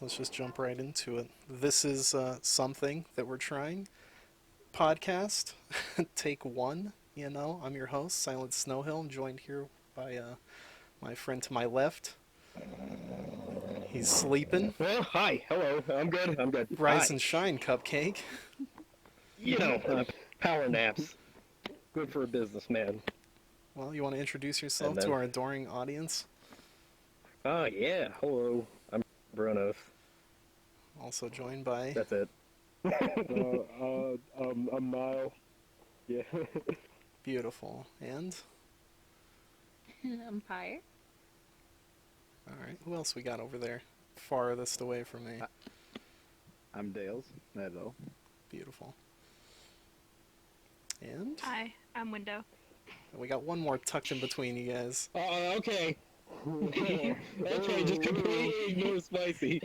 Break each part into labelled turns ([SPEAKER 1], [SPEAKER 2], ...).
[SPEAKER 1] Let's just jump right into it. This is something that we're trying. Podcast, take one. I'm your host, Silent Snowhill. I'm joined here by my friend to my left. He's sleeping.
[SPEAKER 2] Well, hi, hello, I'm good,
[SPEAKER 1] Rise
[SPEAKER 2] Hi.
[SPEAKER 1] and shine, Cupcake.
[SPEAKER 2] Power naps. Good for a businessman.
[SPEAKER 1] Well, you want to introduce yourself
[SPEAKER 2] And
[SPEAKER 1] to
[SPEAKER 2] then,
[SPEAKER 1] our adoring audience?
[SPEAKER 2] yeah, hello, I'm Brunos.
[SPEAKER 1] Also joined by.
[SPEAKER 2] That's it.
[SPEAKER 3] I'm Niall. Yeah.
[SPEAKER 1] Beautiful. And?
[SPEAKER 4] Umpire.
[SPEAKER 1] Alright, who else we got over there? Farthest away from me.
[SPEAKER 3] I'm Dales. Hello.
[SPEAKER 1] Beautiful. And?
[SPEAKER 4] Hi, I'm Window.
[SPEAKER 1] We got one more tucked in between you guys.
[SPEAKER 2] Okay. Okay, just completely ignore Spicy.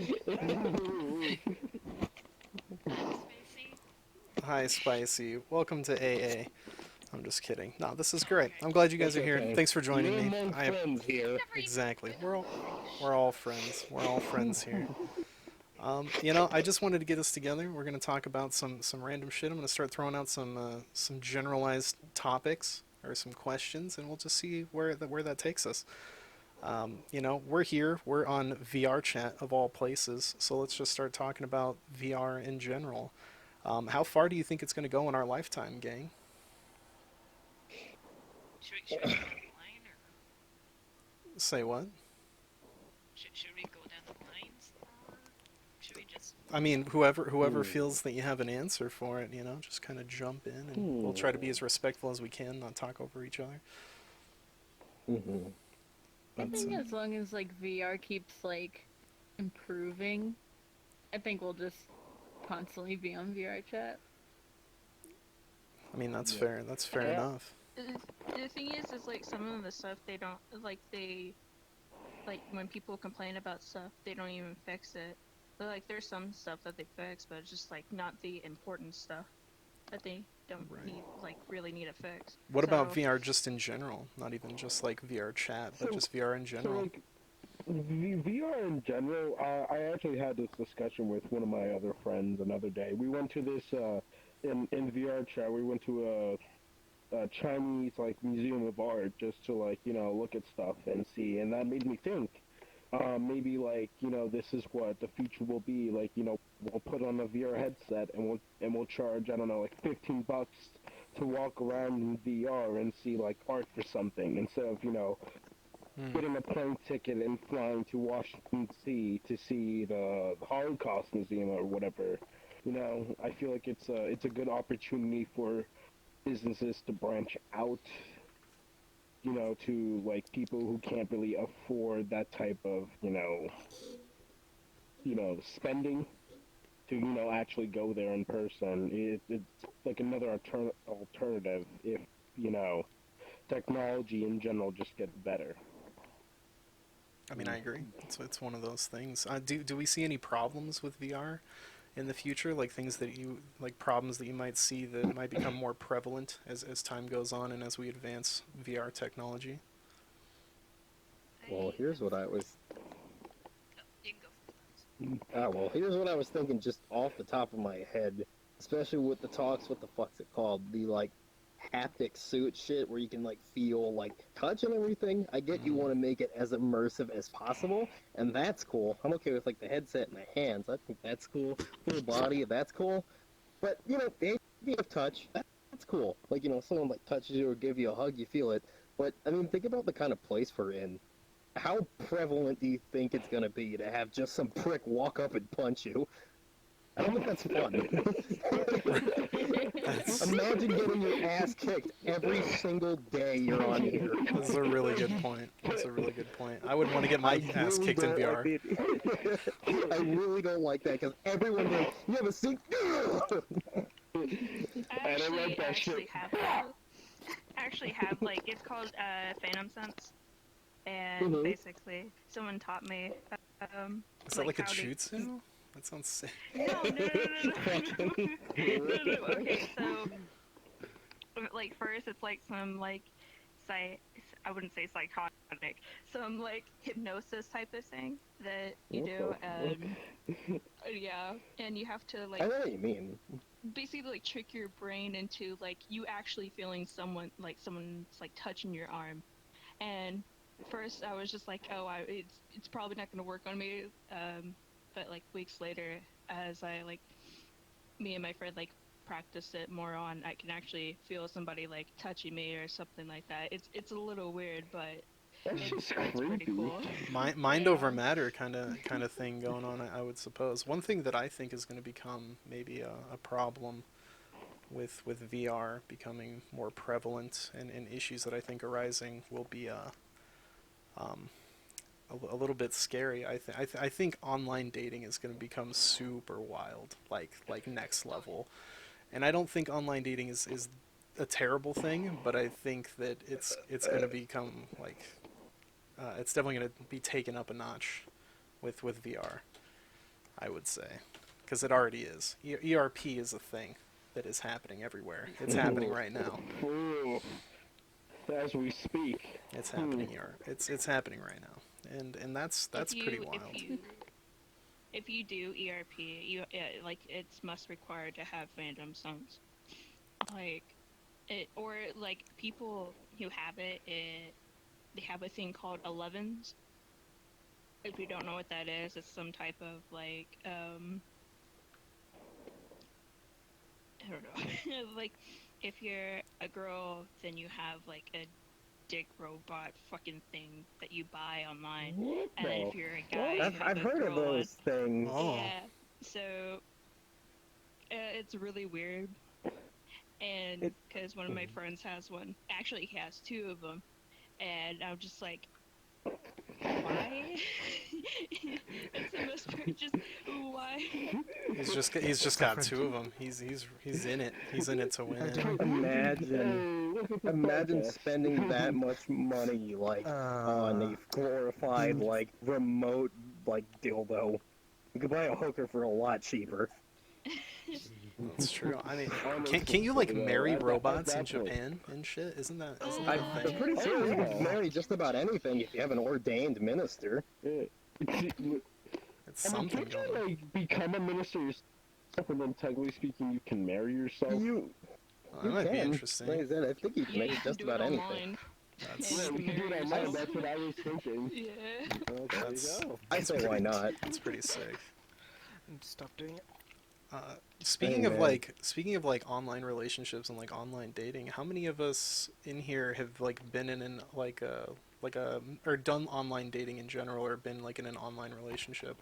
[SPEAKER 1] Hi, Spicy. Welcome to AA. I'm just kidding. No, this is great. I'm glad you guys are here.
[SPEAKER 2] Okay.
[SPEAKER 1] Thanks for joining
[SPEAKER 2] You're
[SPEAKER 1] me.
[SPEAKER 2] among friends here.
[SPEAKER 1] Exactly. We're all friends. We're all friends here. I just wanted to get us together. We're going to talk about some random shit. I'm going to start throwing out some generalized topics or some questions, and we'll just see where that takes us. We're here. We're on VRChat of all places. So let's just start talking about VR in general. How far do you think it's going to go in our lifetime, gang?
[SPEAKER 5] Should we go down the line, or
[SPEAKER 1] Say what?
[SPEAKER 5] should we go down the lines, or should we just?
[SPEAKER 1] I mean, whoever feels that you have an answer for it, just kind of jump in, and we'll try to be as respectful as we can, not talk over each other.
[SPEAKER 4] I think as long as VR keeps improving, I think we'll just constantly be on VR chat.
[SPEAKER 1] I mean, that's fair. That's fair enough.
[SPEAKER 6] The thing is some of the stuff they don't when people complain about stuff, they don't even fix it. But there's some stuff that they fix, but it's just not the important stuff that they don't need really need a fix.
[SPEAKER 1] What about VR just in general? Not even just VR chat, but just VR in general.
[SPEAKER 3] VR in general, I actually had this discussion with one of my other friends another day. We went to this, in VRChat, we went to a Chinese, museum of art just to, look at stuff and see. And that made me think, maybe, this is what the future will be. We'll put on a VR headset and we'll charge, I don't know, $15 to walk around in VR and see, art for something instead of, getting a plane ticket and flying to Washington, D.C. to see the Holocaust Museum or whatever. I feel like it's a good opportunity for businesses to branch out, to people who can't really afford that type of, spending to, actually go there in person. It's another alternative if, technology in general just gets better.
[SPEAKER 1] I mean, I agree. It's one of those things. Do we see any problems with VR in the future? Things that problems that you might see that might become more prevalent as time goes on and as we advance VR technology?
[SPEAKER 2] Well, here's what I was...
[SPEAKER 5] You can go
[SPEAKER 2] well, here's what I was thinking just off the top of my head. Especially with the talks, what the fuck's it called? The, haptic suit shit where you can feel touch and everything. I get you want to make it as immersive as possible, and that's cool. I'm okay with the headset in the hands. I think that's cool. Full body, that's cool. But the idea of touch, that's cool. Someone touches you or give you a hug, you feel it. But I mean, think about the kind of place we're in. How prevalent do you think it's gonna be to have just some prick walk up and punch you? I don't think that's fun. Imagine getting your ass kicked every single day you're on here.
[SPEAKER 1] That's a really good point. I wouldn't want to get my ass kicked in VR.
[SPEAKER 2] I really don't like that because everyone goes, you have a seat?
[SPEAKER 6] I actually have it's called Phantom Sense, and basically someone taught me
[SPEAKER 1] Is that like a jutsu? That sounds sick.
[SPEAKER 6] No, no, no, no, no, no, no. Okay, so like first it's like some like psy I wouldn't say psychotic, some like hypnosis type of thing that you
[SPEAKER 3] What
[SPEAKER 6] do,
[SPEAKER 3] the
[SPEAKER 6] and yeah, and you have to
[SPEAKER 2] I
[SPEAKER 6] like
[SPEAKER 2] know what you mean.
[SPEAKER 6] basically like trick your brain into like you actually feeling someone's like touching your arm. And first I was just like, oh, it's probably not gonna work on me, but like weeks later, as I like me and my friend like practice it more on, I can actually feel somebody like touching me or something like that. It's a little weird, but
[SPEAKER 3] That's
[SPEAKER 6] it's
[SPEAKER 3] just
[SPEAKER 6] it's pretty
[SPEAKER 3] creepy.
[SPEAKER 6] cool.
[SPEAKER 1] Mind
[SPEAKER 6] Yeah.
[SPEAKER 1] over matter kind of thing going on, I would suppose. One thing that I think is going to become maybe a problem with VR becoming more prevalent, and issues that I think arising will be um, a little bit scary. I think online dating is going to become super wild, like next level. And I don't think online dating is a terrible thing, but I think that it's going to become like it's definitely going to be taken up a notch with VR. I would say, because it already is. ERP is a thing that is happening everywhere. It's happening right now.
[SPEAKER 3] Ooh, as we speak.
[SPEAKER 1] It's happening here. It's happening right now, and that's pretty wild.
[SPEAKER 6] If you do ERP, like it's must required to have fandom songs. Like it, or like people who have it, they have a thing called 11s. If you don't know what that is, it's some type of like I don't know. Like if you're a girl, then you have like a dick robot fucking thing that you buy online,
[SPEAKER 3] What
[SPEAKER 6] and then
[SPEAKER 3] the
[SPEAKER 6] if you're a guy,
[SPEAKER 3] fuck?
[SPEAKER 6] you have
[SPEAKER 2] I've
[SPEAKER 6] a
[SPEAKER 2] heard of
[SPEAKER 6] girl one.
[SPEAKER 2] those things.
[SPEAKER 1] Oh.
[SPEAKER 6] Yeah. So it's really weird, and
[SPEAKER 2] It-
[SPEAKER 6] because one of my friends has one, actually he has two of them, and I'm just like, why? It's the most just why?
[SPEAKER 1] He's just got two of them. He's in it. He's in it to win it.
[SPEAKER 2] Imagine,
[SPEAKER 3] Hey, look at the
[SPEAKER 2] imagine
[SPEAKER 3] podcast.
[SPEAKER 2] spending that much money like on a glorified like remote like dildo. You could buy a hooker for a lot cheaper.
[SPEAKER 1] That's true. I mean,
[SPEAKER 3] Honestly,
[SPEAKER 1] can't you like
[SPEAKER 3] though,
[SPEAKER 1] marry
[SPEAKER 3] at
[SPEAKER 1] robots in
[SPEAKER 3] that point.
[SPEAKER 1] Japan and shit? Isn't that
[SPEAKER 2] I'm
[SPEAKER 1] a thing?
[SPEAKER 2] pretty
[SPEAKER 3] Oh,
[SPEAKER 2] sure you
[SPEAKER 3] yeah.
[SPEAKER 2] can marry just about anything if you have an ordained minister.
[SPEAKER 3] Yeah.
[SPEAKER 1] It's
[SPEAKER 3] I mean,
[SPEAKER 1] something
[SPEAKER 3] can't
[SPEAKER 1] going
[SPEAKER 3] you
[SPEAKER 1] on.
[SPEAKER 3] like become a minister yourself, and then technically speaking, you can marry yourself?
[SPEAKER 2] You
[SPEAKER 1] Oh, that might be
[SPEAKER 2] can.
[SPEAKER 1] interesting.
[SPEAKER 2] Like I said, I think you can
[SPEAKER 6] Yeah,
[SPEAKER 2] make
[SPEAKER 6] you can
[SPEAKER 2] just
[SPEAKER 6] do
[SPEAKER 2] about
[SPEAKER 6] it
[SPEAKER 2] anything.
[SPEAKER 6] online.
[SPEAKER 1] That's
[SPEAKER 3] Yeah,
[SPEAKER 6] You
[SPEAKER 3] we
[SPEAKER 6] can
[SPEAKER 3] can do it
[SPEAKER 6] marry
[SPEAKER 3] online.
[SPEAKER 6] yourself.
[SPEAKER 3] That's what I was thinking.
[SPEAKER 6] Yeah.
[SPEAKER 3] Oh, there
[SPEAKER 1] That's-
[SPEAKER 3] you go.
[SPEAKER 2] I say why not.
[SPEAKER 1] that's pretty sick.
[SPEAKER 7] Stop doing it.
[SPEAKER 1] Speaking
[SPEAKER 2] Hey,
[SPEAKER 1] of
[SPEAKER 2] man.
[SPEAKER 1] like online relationships and like online dating, how many of us in here have like been in an like a or done online dating in general, or been like in an online relationship?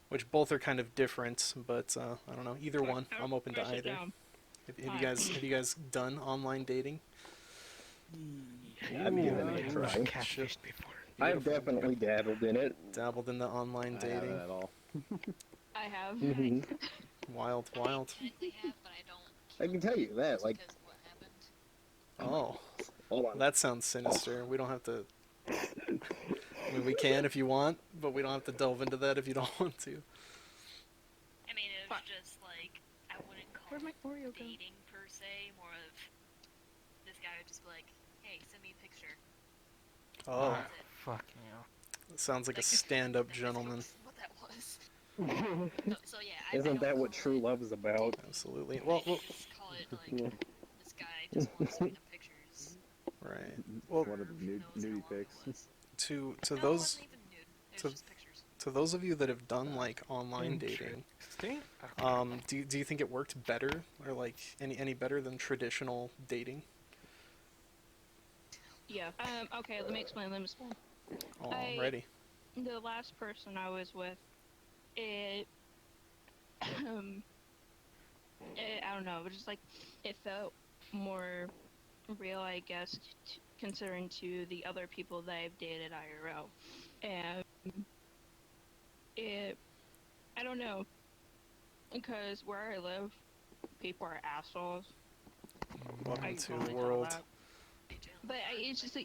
[SPEAKER 1] Which both are kind of different, but I don't know. Either one, I'm open to
[SPEAKER 6] Write it
[SPEAKER 1] either.
[SPEAKER 6] down.
[SPEAKER 1] Have you guys done online dating?
[SPEAKER 2] I've given it a
[SPEAKER 7] I've
[SPEAKER 2] try.
[SPEAKER 7] catfished before.
[SPEAKER 2] I've definitely dabbled in it.
[SPEAKER 1] Dabbled in the online
[SPEAKER 8] I haven't
[SPEAKER 1] dating.
[SPEAKER 8] at all.
[SPEAKER 6] I have.
[SPEAKER 2] Mhm.
[SPEAKER 1] Wild.
[SPEAKER 5] I technically have, but I don't.
[SPEAKER 2] I can tell you that,
[SPEAKER 5] just
[SPEAKER 2] like,
[SPEAKER 5] because of what happened.
[SPEAKER 1] Oh,
[SPEAKER 2] hold on.
[SPEAKER 1] that sounds sinister. We don't have to. I mean, we can if you want, but we don't have to delve into that if you don't want to.
[SPEAKER 5] I mean, it was
[SPEAKER 6] Fuck.
[SPEAKER 5] just like, I wouldn't call
[SPEAKER 6] Where'd my
[SPEAKER 5] it
[SPEAKER 6] Oreo go?
[SPEAKER 5] dating per se, more of this guy would just be like, hey, send me a picture.
[SPEAKER 1] Oh,
[SPEAKER 5] That's it.
[SPEAKER 7] Fucking hell.
[SPEAKER 1] sounds like a stand-up
[SPEAKER 5] That's
[SPEAKER 1] gentleman.
[SPEAKER 5] what that was. So yeah, I
[SPEAKER 2] Isn't
[SPEAKER 5] don't
[SPEAKER 2] that what
[SPEAKER 5] call
[SPEAKER 2] true
[SPEAKER 5] it
[SPEAKER 2] love is about?
[SPEAKER 1] Absolutely.
[SPEAKER 5] dating.
[SPEAKER 1] Well,
[SPEAKER 5] I just call it like,
[SPEAKER 3] Yeah.
[SPEAKER 5] this guy just wants to send me the pictures.
[SPEAKER 1] right. Well,
[SPEAKER 8] One of the
[SPEAKER 5] Who knows how
[SPEAKER 8] nudie
[SPEAKER 5] long it
[SPEAKER 8] pics.
[SPEAKER 5] was.
[SPEAKER 1] to
[SPEAKER 5] No, it
[SPEAKER 1] those
[SPEAKER 5] wasn't even nude. It
[SPEAKER 1] to-
[SPEAKER 5] was just pictures.
[SPEAKER 1] to those of you that have done like online dating,
[SPEAKER 7] Interesting.
[SPEAKER 1] do you think it worked better, or like any better than traditional dating?
[SPEAKER 6] Yeah. Okay. Let me explain.
[SPEAKER 1] Already.
[SPEAKER 6] The last person I was with, it, I don't know, it was just like, it felt more real, I guess, considering to the other people that I've dated IRL. And I don't know, because where I live, people are assholes.
[SPEAKER 1] Welcome
[SPEAKER 6] I
[SPEAKER 1] to
[SPEAKER 6] can
[SPEAKER 1] the
[SPEAKER 6] only tell
[SPEAKER 1] world.
[SPEAKER 6] that. But it's just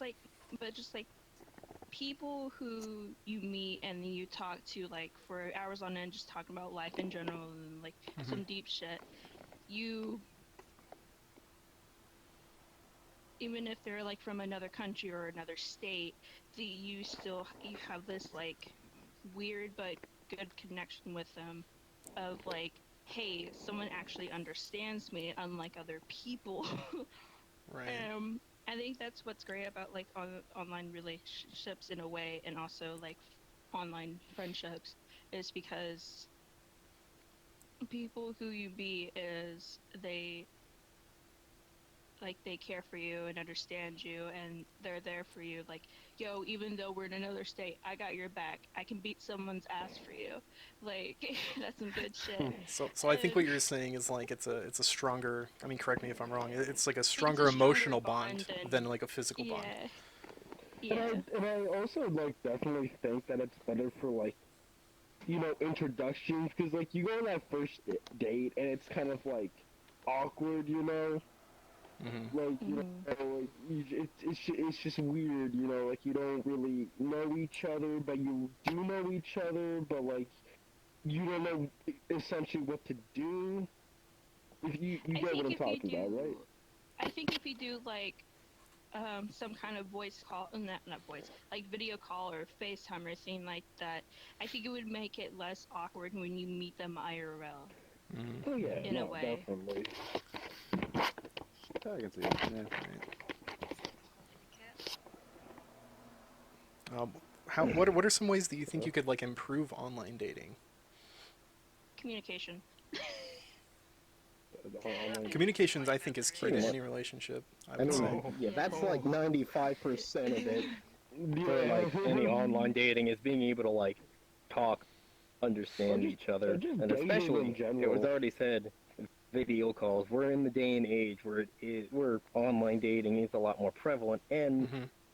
[SPEAKER 6] like, but just like, people who you meet and you talk to like for hours on end, just talking about life in general and like some deep shit. You, even if they're like from another country or another state, you have this like weird but good connection with them of like, hey, someone actually understands me unlike other people.
[SPEAKER 1] Right.
[SPEAKER 6] I think that's what's great about like online relationships in a way, and also like online friendships, is because people who you meet is they care for you and understand you, and they're there for you. Like, yo, even though we're in another state, I got your back. I can beat someone's ass for you. Like, that's some good shit.
[SPEAKER 1] So I think what you're saying is like it's a stronger. I mean, correct me if I'm wrong. It's like a
[SPEAKER 6] It's
[SPEAKER 1] stronger
[SPEAKER 6] a
[SPEAKER 1] emotional
[SPEAKER 6] stronger bond
[SPEAKER 1] than like a physical bond.
[SPEAKER 6] Yeah.
[SPEAKER 3] And I also like definitely think that it's better for like, you know, introductions, because like you go on that first date and it's kind of like awkward, you know. Like, you know, like, it's just weird, you know, like you don't really know each other, but you do know each other, but like you don't know essentially what to do. If you get what I'm talking about, right?
[SPEAKER 6] I think if you do like some kind of voice call, not voice, like video call or FaceTime or anything like that, I think it would make it less awkward when you meet them IRL.
[SPEAKER 3] Oh yeah,
[SPEAKER 6] In a
[SPEAKER 3] no,
[SPEAKER 6] way.
[SPEAKER 3] definitely.
[SPEAKER 8] I can see it. Yeah.
[SPEAKER 1] What are some ways that you think you could like improve online dating?
[SPEAKER 6] Communication.
[SPEAKER 1] Communications, I think, is key
[SPEAKER 2] Pretty
[SPEAKER 1] to
[SPEAKER 2] much.
[SPEAKER 1] any relationship. I
[SPEAKER 2] I
[SPEAKER 1] would
[SPEAKER 2] mean,
[SPEAKER 1] say.
[SPEAKER 2] yeah, that's like 95% of it for
[SPEAKER 3] Yeah.
[SPEAKER 2] like any online dating is being able to like talk, understand each other,
[SPEAKER 3] just
[SPEAKER 2] and
[SPEAKER 3] dating
[SPEAKER 2] especially
[SPEAKER 3] in general.
[SPEAKER 2] it was already said, video calls. We're in the day and age where online dating is a lot more prevalent and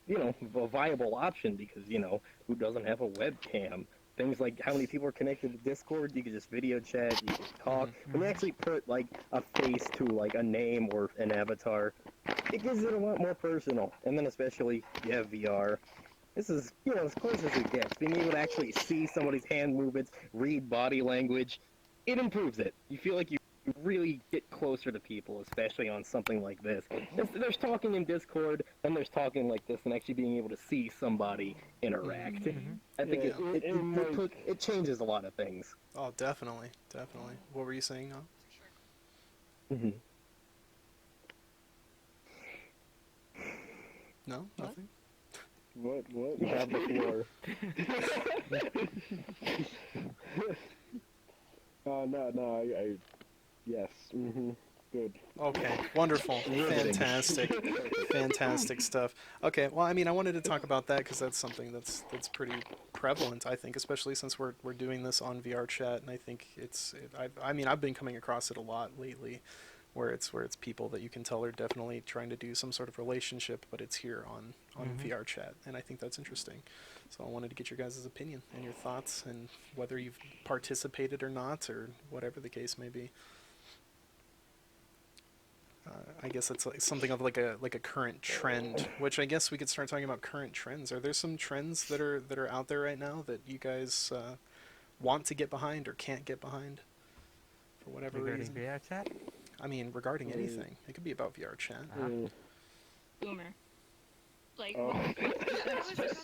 [SPEAKER 2] you know a viable option because you know who doesn't have a webcam. Things like how many people are connected to Discord, you can just video chat, you can talk. When you actually put like a face to like a name or an avatar, it gives it a lot more personal. And then especially you have VR. This is, you know, as close as it gets. Being able to actually see somebody's hand movements, read body language, it improves it. You feel like you really get closer to people, especially on something like this. There's talking in Discord, and there's talking like this, and actually being able to see somebody interact. I think
[SPEAKER 3] Yeah.
[SPEAKER 2] it changes a lot of things.
[SPEAKER 1] Oh, definitely. What were you saying, now?
[SPEAKER 2] Mm-hmm.
[SPEAKER 1] No, nothing.
[SPEAKER 3] What?
[SPEAKER 2] You have the floor.
[SPEAKER 3] No, I yes, good.
[SPEAKER 1] Okay, wonderful, fantastic stuff. Okay, well, I mean, I wanted to talk about that because that's something that's pretty prevalent, I think, especially since we're doing this on VRChat, and I think I mean, I've been coming across it a lot lately, where it's people that you can tell are definitely trying to do some sort of relationship, but it's here on VRChat, and I think that's interesting. So I wanted to get your guys' opinion and your thoughts, and whether you've participated or not, or whatever the case may be. I guess it's like something of like a current trend, which I guess we could start talking about current trends. Are there some trends that are out there right now that you guys want to get behind or can't get behind for whatever reason?
[SPEAKER 7] Regarding VRChat?
[SPEAKER 1] I mean, regarding anything. It could be about VRChat.
[SPEAKER 6] Boomer. Like,
[SPEAKER 3] Oh.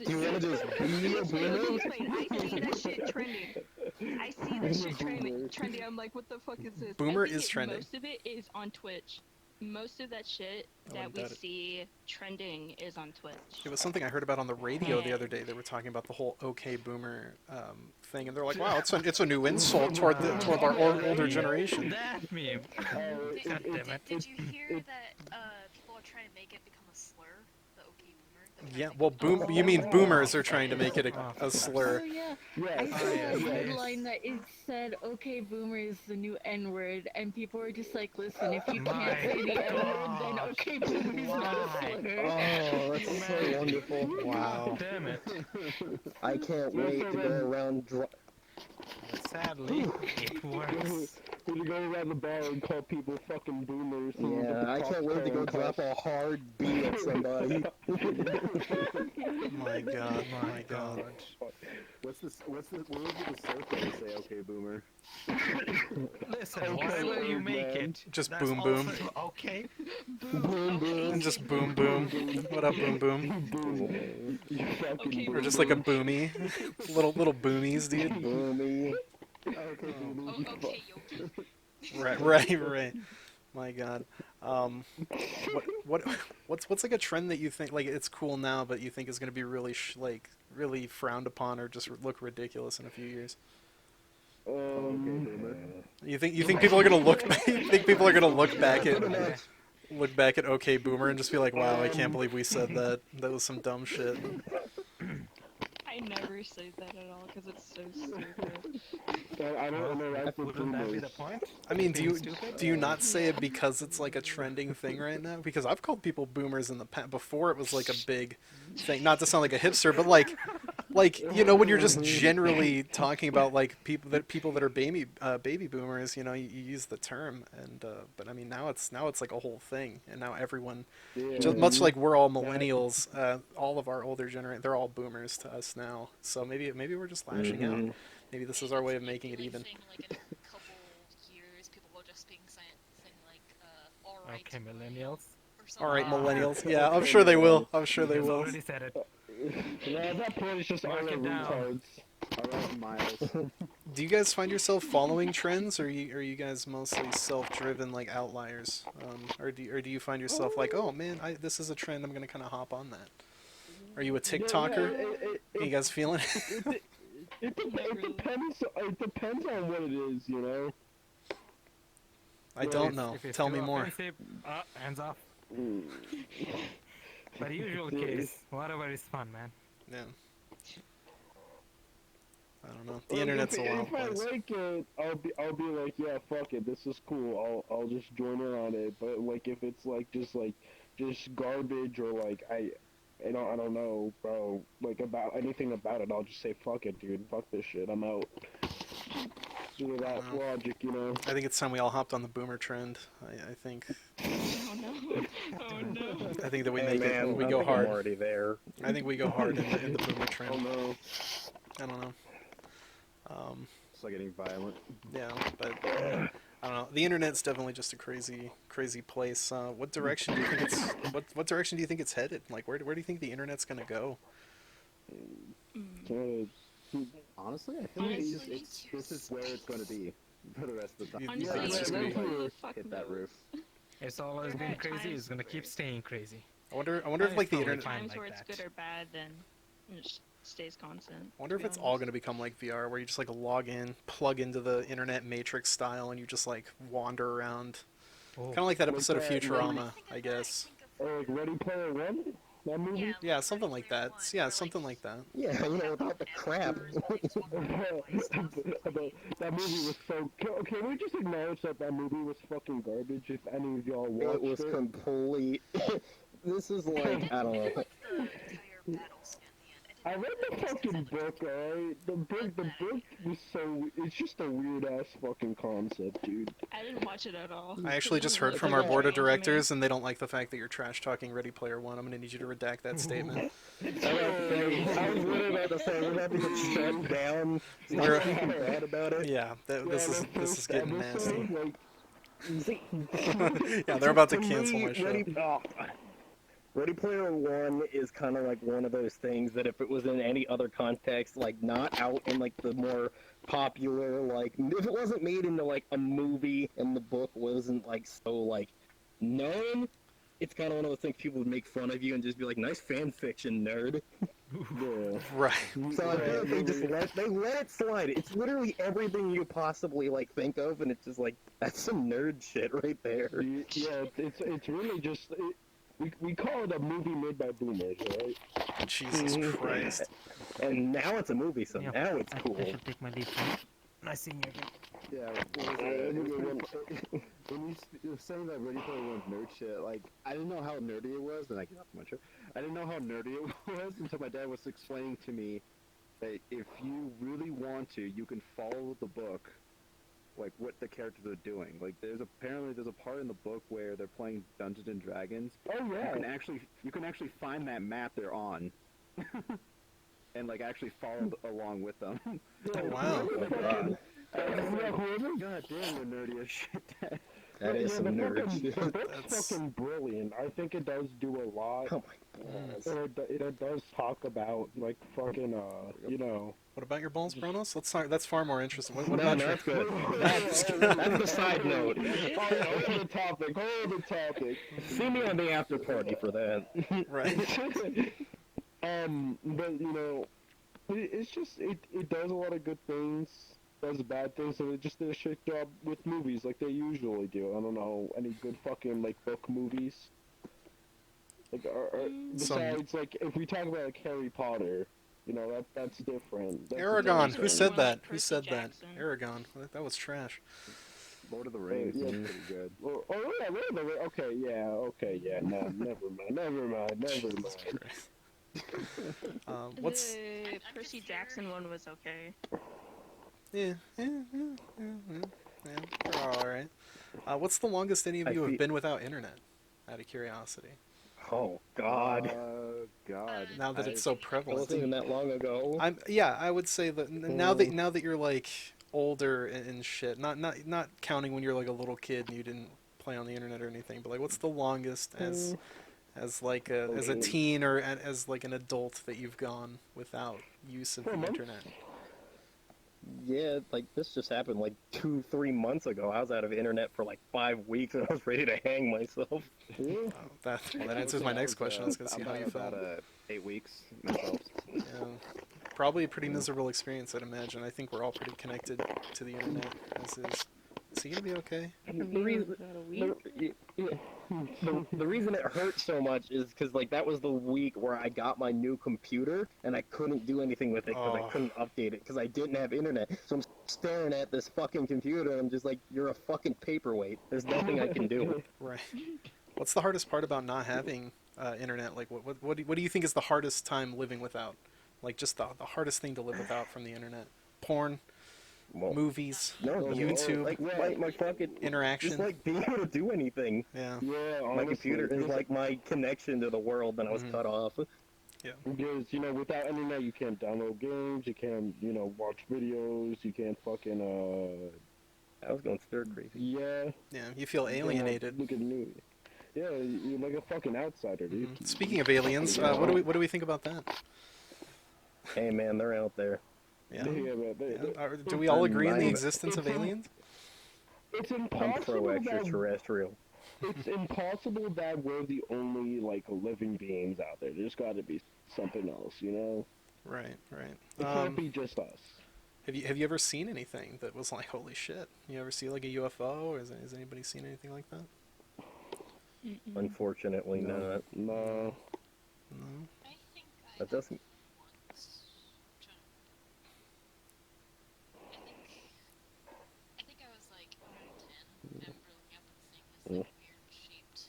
[SPEAKER 2] You want to just be a boomer?
[SPEAKER 6] I see that shit trending. Trending. I'm like, what the fuck is this?
[SPEAKER 1] Boomer
[SPEAKER 6] I think
[SPEAKER 1] is trending.
[SPEAKER 6] Most of it is on Twitch. Most of that shit
[SPEAKER 1] I
[SPEAKER 6] that
[SPEAKER 1] wouldn't
[SPEAKER 6] we
[SPEAKER 1] doubt it.
[SPEAKER 6] see trending is on Twitch.
[SPEAKER 1] It was something I heard about on the radio the other day. They were talking about the whole "OK Boomer" thing, and they're like, "Wow, it's a new insult toward our older generation."
[SPEAKER 7] That meme. God damn it.
[SPEAKER 5] Did you hear that people are trying to make it become a slur? The OK Boomer? They're
[SPEAKER 1] Yeah,
[SPEAKER 5] trying to
[SPEAKER 1] well,
[SPEAKER 5] make it
[SPEAKER 1] you mean boomers are trying to make it a
[SPEAKER 4] Oh
[SPEAKER 1] slur.
[SPEAKER 4] yeah,
[SPEAKER 3] Yes.
[SPEAKER 4] I saw
[SPEAKER 7] yes,
[SPEAKER 4] a
[SPEAKER 7] yes.
[SPEAKER 4] headline that it said "Okay, boomer is the new N-word," and people were just like, "Listen, if you can't
[SPEAKER 7] My
[SPEAKER 4] say the N-word, then
[SPEAKER 7] gosh.
[SPEAKER 4] okay, boomer is not a
[SPEAKER 7] Why?
[SPEAKER 4] slur."
[SPEAKER 2] Oh, that's so wonderful.
[SPEAKER 1] Wow.
[SPEAKER 7] Damn it.
[SPEAKER 2] I can't wait to go around
[SPEAKER 7] Sadly, it works.
[SPEAKER 3] We go around the bar and call people fucking boomers. and get
[SPEAKER 2] Yeah,
[SPEAKER 3] the
[SPEAKER 2] I
[SPEAKER 3] cops
[SPEAKER 2] can't wait to go
[SPEAKER 3] calling
[SPEAKER 2] drop a
[SPEAKER 3] cops.
[SPEAKER 2] hard B at somebody.
[SPEAKER 1] My God,
[SPEAKER 7] My
[SPEAKER 1] my God.
[SPEAKER 8] What would be the circle to say okay boomer?
[SPEAKER 7] Listen,
[SPEAKER 3] Okay,
[SPEAKER 7] whatever you
[SPEAKER 3] old
[SPEAKER 7] make
[SPEAKER 3] man.
[SPEAKER 7] it,
[SPEAKER 1] Just
[SPEAKER 7] that's
[SPEAKER 1] boom,
[SPEAKER 7] also
[SPEAKER 1] boom.
[SPEAKER 7] okay.
[SPEAKER 2] Boom, boom.
[SPEAKER 1] And just boom, boom. What up, boom, boom?
[SPEAKER 3] Boom. You fucking
[SPEAKER 6] Okay,
[SPEAKER 3] boom.
[SPEAKER 1] Or just like a
[SPEAKER 3] boom.
[SPEAKER 1] boomy. Little boomies, dude.
[SPEAKER 2] Boomy.
[SPEAKER 8] Okay boomer.
[SPEAKER 5] Oh, okay, okay.
[SPEAKER 1] Right. My God. What what's like a trend that you think like it's cool now, but you think is going to be really really frowned upon or just look ridiculous in a few years?
[SPEAKER 8] Okay boomer.
[SPEAKER 1] You think people are going to look you think people are going to look back at
[SPEAKER 2] Pretty much.
[SPEAKER 1] OK Boomer and just be like, wow, I can't believe we said that. That was some dumb shit.
[SPEAKER 6] I never say that at all because it's so stupid.
[SPEAKER 3] I don't know. That's the
[SPEAKER 7] Wouldn't that be
[SPEAKER 3] boomers.
[SPEAKER 7] the point?
[SPEAKER 1] I mean,
[SPEAKER 7] Being stupid?
[SPEAKER 1] do you not say it because it's like a trending thing right now? Because I've called people boomers in the past before it was like a big thing. Not to sound like a hipster, but like you know when you're just generally talking about like people that are baby boomers, you know, you use the term and but I mean now it's like a whole thing and now everyone
[SPEAKER 3] Yeah.
[SPEAKER 1] just much like we're all millennials, all of our older generation they're all boomers to us now. So maybe we're just lashing out. Maybe this is our way of making it
[SPEAKER 5] Maybe,
[SPEAKER 1] even.
[SPEAKER 5] like, thing, like, in a couple years, people will just being saying like, alright.
[SPEAKER 7] Okay, millennials.
[SPEAKER 5] Or something.
[SPEAKER 1] All right,
[SPEAKER 7] Ah.
[SPEAKER 1] millennials. Yeah, I'm sure they will. I'm sure they
[SPEAKER 7] You guys
[SPEAKER 1] will.
[SPEAKER 7] already said it.
[SPEAKER 3] Yeah, at that point, it's just all
[SPEAKER 7] Mark
[SPEAKER 3] the
[SPEAKER 7] it down.
[SPEAKER 3] retards.
[SPEAKER 8] Alright, Miles.
[SPEAKER 1] Do you guys find yourself following trends, or are you guys mostly self-driven like outliers, or do you find yourself like, oh man, this is a trend, I'm gonna kind of hop on that? Are you a TikToker?
[SPEAKER 3] Yeah,
[SPEAKER 1] You guys feeling it?
[SPEAKER 3] it depends on what it is, you know?
[SPEAKER 1] I don't know.
[SPEAKER 7] If it's
[SPEAKER 1] Tell
[SPEAKER 7] too
[SPEAKER 1] me more.
[SPEAKER 7] offensive, hands off.
[SPEAKER 3] Mm.
[SPEAKER 7] But usual case, whatever is fun, man.
[SPEAKER 1] Yeah. I don't know. The internet's a wild
[SPEAKER 3] If I
[SPEAKER 1] place.
[SPEAKER 3] like it, I'll be like, yeah, fuck it, this is cool. I'll just join in on it. But like, if it's like just garbage or like I don't know, bro. Like about anything about it, I'll just say fuck it, dude. Fuck this shit. I'm out. Sort of that
[SPEAKER 1] Wow.
[SPEAKER 3] logic, you know.
[SPEAKER 1] I think it's time we all hopped on the boomer trend. I think
[SPEAKER 6] Oh no. Oh no.
[SPEAKER 1] I think that we
[SPEAKER 2] Hey,
[SPEAKER 1] make
[SPEAKER 2] man,
[SPEAKER 1] it. We
[SPEAKER 2] I
[SPEAKER 1] go
[SPEAKER 2] think I'm
[SPEAKER 1] hard.
[SPEAKER 2] already there.
[SPEAKER 1] I think we go hard in the boomer
[SPEAKER 3] Oh
[SPEAKER 1] trend.
[SPEAKER 3] no.
[SPEAKER 1] I don't know.
[SPEAKER 8] Start getting violent.
[SPEAKER 1] Yeah, but I don't know. The internet's definitely just a crazy place. What direction do you think it's what direction do you think it's headed? Like where do you think the internet's gonna go?
[SPEAKER 8] Honestly, I feel like this is where it's going to be for the rest of the time.
[SPEAKER 1] You
[SPEAKER 6] Honestly,
[SPEAKER 1] think it's just gonna be-
[SPEAKER 6] who the fuck
[SPEAKER 8] Hit that
[SPEAKER 6] knows?
[SPEAKER 8] roof.
[SPEAKER 7] It's always
[SPEAKER 6] There
[SPEAKER 7] been
[SPEAKER 6] are
[SPEAKER 7] crazy.
[SPEAKER 6] times
[SPEAKER 7] It's gonna keep
[SPEAKER 6] where-
[SPEAKER 7] staying crazy.
[SPEAKER 1] I wonder
[SPEAKER 7] And
[SPEAKER 1] if like
[SPEAKER 7] it's
[SPEAKER 1] the
[SPEAKER 7] totally
[SPEAKER 1] internet.
[SPEAKER 7] fine
[SPEAKER 6] Times
[SPEAKER 7] like
[SPEAKER 6] where it's
[SPEAKER 7] that.
[SPEAKER 6] good or bad, then it just stays constant.
[SPEAKER 1] I wonder if it's all gonna become like VR, where you just like log in, plug into the internet matrix style, and you just like wander around,
[SPEAKER 7] Oh.
[SPEAKER 1] kind of like that
[SPEAKER 3] Like
[SPEAKER 1] episode of
[SPEAKER 3] that,
[SPEAKER 1] Futurama, I guess.
[SPEAKER 3] Or like Ready Player One? That movie?
[SPEAKER 1] Yeah, something like that. Yeah, something like that.
[SPEAKER 2] Yeah, you know, without the crap.
[SPEAKER 3] That movie was so. Can we just acknowledge that movie was fucking garbage? If any of y'all watched
[SPEAKER 2] It was complete. This is like, I don't know.
[SPEAKER 5] The entire battle scan at the end.
[SPEAKER 3] I read the fucking book, alright? The book was so. It's just a weird ass fucking concept, dude.
[SPEAKER 6] I didn't watch it at all.
[SPEAKER 1] I actually just heard from our board of directors, and they don't like the fact that you're trash talking Ready Player One. I'm gonna need you to redact that statement.
[SPEAKER 2] I was literally about to say, we're about to get shut down.
[SPEAKER 1] We're-
[SPEAKER 2] Stop bad about it.
[SPEAKER 1] Yeah, this is getting nasty.
[SPEAKER 3] Like,
[SPEAKER 1] Yeah, they're about to
[SPEAKER 2] To
[SPEAKER 1] cancel
[SPEAKER 2] me,
[SPEAKER 1] my show.
[SPEAKER 2] Ready Player One is kind of like one of those things that if it was in any other context, like not out in like the more popular, like if it wasn't made into like a movie and the book wasn't like so like known, it's kind of one of those things people would make fun of you and just be like, nice fan fiction, nerd.
[SPEAKER 3] yeah.
[SPEAKER 1] Right.
[SPEAKER 2] So I feel like they let it slide. It's literally everything you possibly like think of, and it's just like that's some nerd shit right there.
[SPEAKER 3] Yeah, it's really just. We call it a movie made by boomers, right?
[SPEAKER 1] Jesus Christ.
[SPEAKER 2] And now it's a movie, so
[SPEAKER 7] Yeah.
[SPEAKER 2] now it's cool.
[SPEAKER 7] I should take my leave. Nice seeing you again.
[SPEAKER 8] Yeah, when you were saying that Ready Player One's nerd shit, like, I didn't know how nerdy it was, and I get off my show. I didn't know how nerdy it was until my dad was explaining to me that if you really want to, you can follow the book like what the characters are doing. Like there's a part in the book where they're playing Dungeons and Dragons.
[SPEAKER 3] Oh yeah.
[SPEAKER 8] You can actually find that map they're on. And like actually follow along with them.
[SPEAKER 3] Yeah,
[SPEAKER 1] Wow.
[SPEAKER 3] whoever fucking- whoever
[SPEAKER 8] God damn, you're nerdy as shit.
[SPEAKER 2] That is
[SPEAKER 3] yeah,
[SPEAKER 2] some
[SPEAKER 3] the
[SPEAKER 2] nerd
[SPEAKER 3] fucking-
[SPEAKER 2] shit.
[SPEAKER 3] The book's
[SPEAKER 1] That's-
[SPEAKER 3] fucking brilliant. I think it does do a lot.
[SPEAKER 2] Oh my balls.
[SPEAKER 3] And it does talk about like fucking you know.
[SPEAKER 1] What about your balls, Bronos? Let's talk. That's far more interesting. What
[SPEAKER 2] No,
[SPEAKER 1] about
[SPEAKER 2] no,
[SPEAKER 1] your?
[SPEAKER 2] that's good. That's the side note.
[SPEAKER 3] Hold the topic. Hold the topic.
[SPEAKER 2] See me on the after party for that.
[SPEAKER 1] Right.
[SPEAKER 3] But you know, it's just it does a lot of good things, does bad things, and it just did a shit job with movies like they usually do. I don't know any good fucking like book movies. Like, besides like if we talk about like Harry Potter, you know that's different. That's
[SPEAKER 1] Aragon. Who
[SPEAKER 6] really
[SPEAKER 1] said
[SPEAKER 6] one
[SPEAKER 1] that?
[SPEAKER 6] like
[SPEAKER 1] Who
[SPEAKER 6] Percy
[SPEAKER 1] said
[SPEAKER 6] Jackson.
[SPEAKER 1] that? Aragon. That was trash.
[SPEAKER 8] Lord of the Rings
[SPEAKER 3] yeah.
[SPEAKER 8] is pretty good.
[SPEAKER 3] Oh yeah, okay, yeah. No, never mind.
[SPEAKER 1] What's?
[SPEAKER 6] The Percy Jackson one was okay.
[SPEAKER 1] Yeah. We're all right. What's the longest any of
[SPEAKER 2] I
[SPEAKER 1] you have
[SPEAKER 2] feel-
[SPEAKER 1] been without internet? Out of curiosity.
[SPEAKER 2] Oh God.
[SPEAKER 8] God.
[SPEAKER 1] Now that it's so
[SPEAKER 2] It
[SPEAKER 1] prevalent.
[SPEAKER 2] wasn't even that long ago.
[SPEAKER 1] I would say that now that you're like older and shit, not counting when you're like a little kid and you didn't play on the internet or anything, but like what's the longest as like as a teen or as like an adult that you've gone without use of the internet?
[SPEAKER 2] Yeah, like this just happened like 2-3 months ago. I was out of internet for like 5 weeks and I was ready to hang myself.
[SPEAKER 1] That answers my next question. I was gonna see how you felt.
[SPEAKER 8] About 8 weeks myself.
[SPEAKER 1] Yeah. Probably a pretty miserable experience, I'd imagine. I think we're all pretty connected to the internet as is. Is he gonna be okay?
[SPEAKER 2] The reason, the reason it hurt so much is because like that was the week where I got my new computer and I couldn't do anything with it because
[SPEAKER 1] Oh.
[SPEAKER 2] I couldn't update it because I didn't have internet. So I'm staring at this fucking computer and I'm just like, you're a fucking paperweight. There's nothing I can do.
[SPEAKER 1] Right. What's the hardest part about not having internet? Like, what do you think is the hardest time living without? Like, just the hardest thing to live without from the internet? Porn,
[SPEAKER 2] Well,
[SPEAKER 1] movies,
[SPEAKER 2] no,
[SPEAKER 1] YouTube,
[SPEAKER 2] like my fucking
[SPEAKER 1] interaction.
[SPEAKER 2] just like being able to do anything.
[SPEAKER 1] Yeah.
[SPEAKER 3] Yeah,
[SPEAKER 2] My
[SPEAKER 3] honestly,
[SPEAKER 2] computer is like my connection to the world, and I was
[SPEAKER 1] Mhm.
[SPEAKER 2] cut off.
[SPEAKER 3] because you know without internet you can't download games, you can't watch videos, you can't fucking
[SPEAKER 2] I was going stir crazy.
[SPEAKER 3] yeah.
[SPEAKER 1] Yeah. You feel alienated.
[SPEAKER 3] Look at me. Yeah, you're like a fucking outsider, dude.
[SPEAKER 1] Mhm. Speaking of aliens, what do we think about that?
[SPEAKER 2] Hey man, they're out there.
[SPEAKER 1] Yeah.
[SPEAKER 3] but
[SPEAKER 1] Yeah. Do we all agree in the
[SPEAKER 2] I'm-
[SPEAKER 1] existence of aliens?
[SPEAKER 3] it's
[SPEAKER 2] I'm
[SPEAKER 3] impossible
[SPEAKER 2] pro
[SPEAKER 3] that
[SPEAKER 2] extraterrestrial.
[SPEAKER 3] it's impossible that we're the only like living beings out there. There's got to be something else, you know.
[SPEAKER 1] Right. Right.
[SPEAKER 3] It can't be just us.
[SPEAKER 1] Have you ever seen anything that was like, holy shit? You ever see like a UFO, or has anybody seen anything like that?
[SPEAKER 2] Unfortunately, not.
[SPEAKER 3] No.
[SPEAKER 1] No.
[SPEAKER 5] I think I
[SPEAKER 2] That doesn't.
[SPEAKER 5] once. I think I was like 10 and looking up and seeing this like weird shaped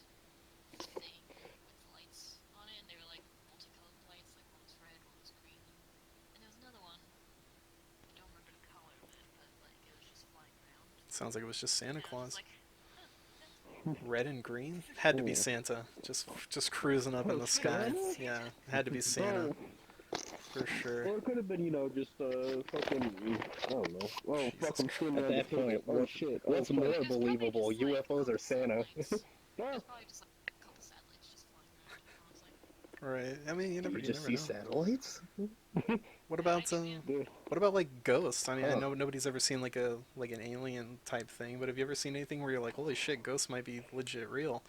[SPEAKER 5] thing with lights on it, and they were like multicolored lights, like one was red, one was green, and there was another one. I don't remember the color of it, but like it was just flying around.
[SPEAKER 1] Sounds like it was just Santa
[SPEAKER 5] And I was
[SPEAKER 1] Claus.
[SPEAKER 5] like,
[SPEAKER 1] Red and green? Had to be Santa. Just cruising up in the sky. Yeah, had to be Santa. For sure.
[SPEAKER 3] Or it could have been, just fucking, I don't know. Oh,
[SPEAKER 1] Jesus
[SPEAKER 3] fucking swimming
[SPEAKER 2] At
[SPEAKER 3] on the
[SPEAKER 2] that point,
[SPEAKER 3] table. Oh
[SPEAKER 2] what-
[SPEAKER 3] shit.
[SPEAKER 2] What's
[SPEAKER 3] oh,
[SPEAKER 2] more
[SPEAKER 3] fuck.
[SPEAKER 2] believable,
[SPEAKER 5] just, like,
[SPEAKER 2] UFOs or Santa?
[SPEAKER 5] It was probably just like a couple satellites just flying around, honestly.
[SPEAKER 1] Right. I mean, you never,
[SPEAKER 2] You
[SPEAKER 1] you
[SPEAKER 2] just
[SPEAKER 1] never
[SPEAKER 2] see
[SPEAKER 1] know.
[SPEAKER 2] satellites?
[SPEAKER 1] What about
[SPEAKER 3] Yeah.
[SPEAKER 1] what about like ghosts? I mean, I
[SPEAKER 2] Huh.
[SPEAKER 1] know nobody's ever seen like an alien type thing, but have you ever seen anything where you're like, holy shit, ghosts might be legit real?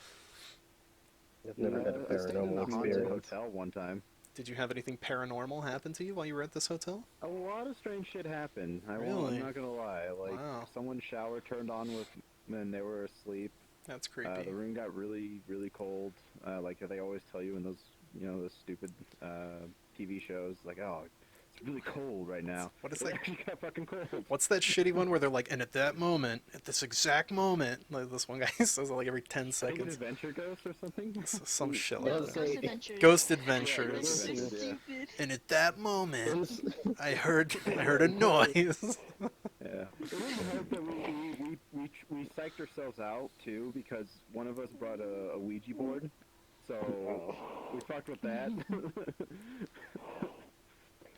[SPEAKER 2] I've never had a
[SPEAKER 8] I stayed in
[SPEAKER 2] paranormal
[SPEAKER 8] a haunted
[SPEAKER 2] experience.
[SPEAKER 8] hotel one time.
[SPEAKER 1] Did you have anything paranormal happen to you while you were at this hotel?
[SPEAKER 8] A lot of strange shit happened.
[SPEAKER 1] Really?
[SPEAKER 8] I'm not gonna lie. Like
[SPEAKER 1] Wow.
[SPEAKER 8] someone's shower turned on when they were asleep.
[SPEAKER 1] That's creepy.
[SPEAKER 8] The room got really, really cold. Like they always tell you in those, those stupid TV shows. Like, oh, it's really cold right now.
[SPEAKER 1] What is
[SPEAKER 8] It
[SPEAKER 1] that?
[SPEAKER 8] actually got fucking cold.
[SPEAKER 1] What's that shitty one where they're like, and at that moment, at this exact moment, like this one guy says it like every 10
[SPEAKER 8] I think an
[SPEAKER 1] seconds.
[SPEAKER 8] adventure ghost or something.
[SPEAKER 1] Some shit
[SPEAKER 2] Yeah,
[SPEAKER 1] like
[SPEAKER 2] so-
[SPEAKER 1] that. Ghost Adventures.
[SPEAKER 8] Yeah,
[SPEAKER 6] Stupid.
[SPEAKER 1] And at that moment, I heard a noise.
[SPEAKER 8] Yeah, It didn't help that we psyched ourselves out too because one of us brought a Ouija board, so we fucked with that.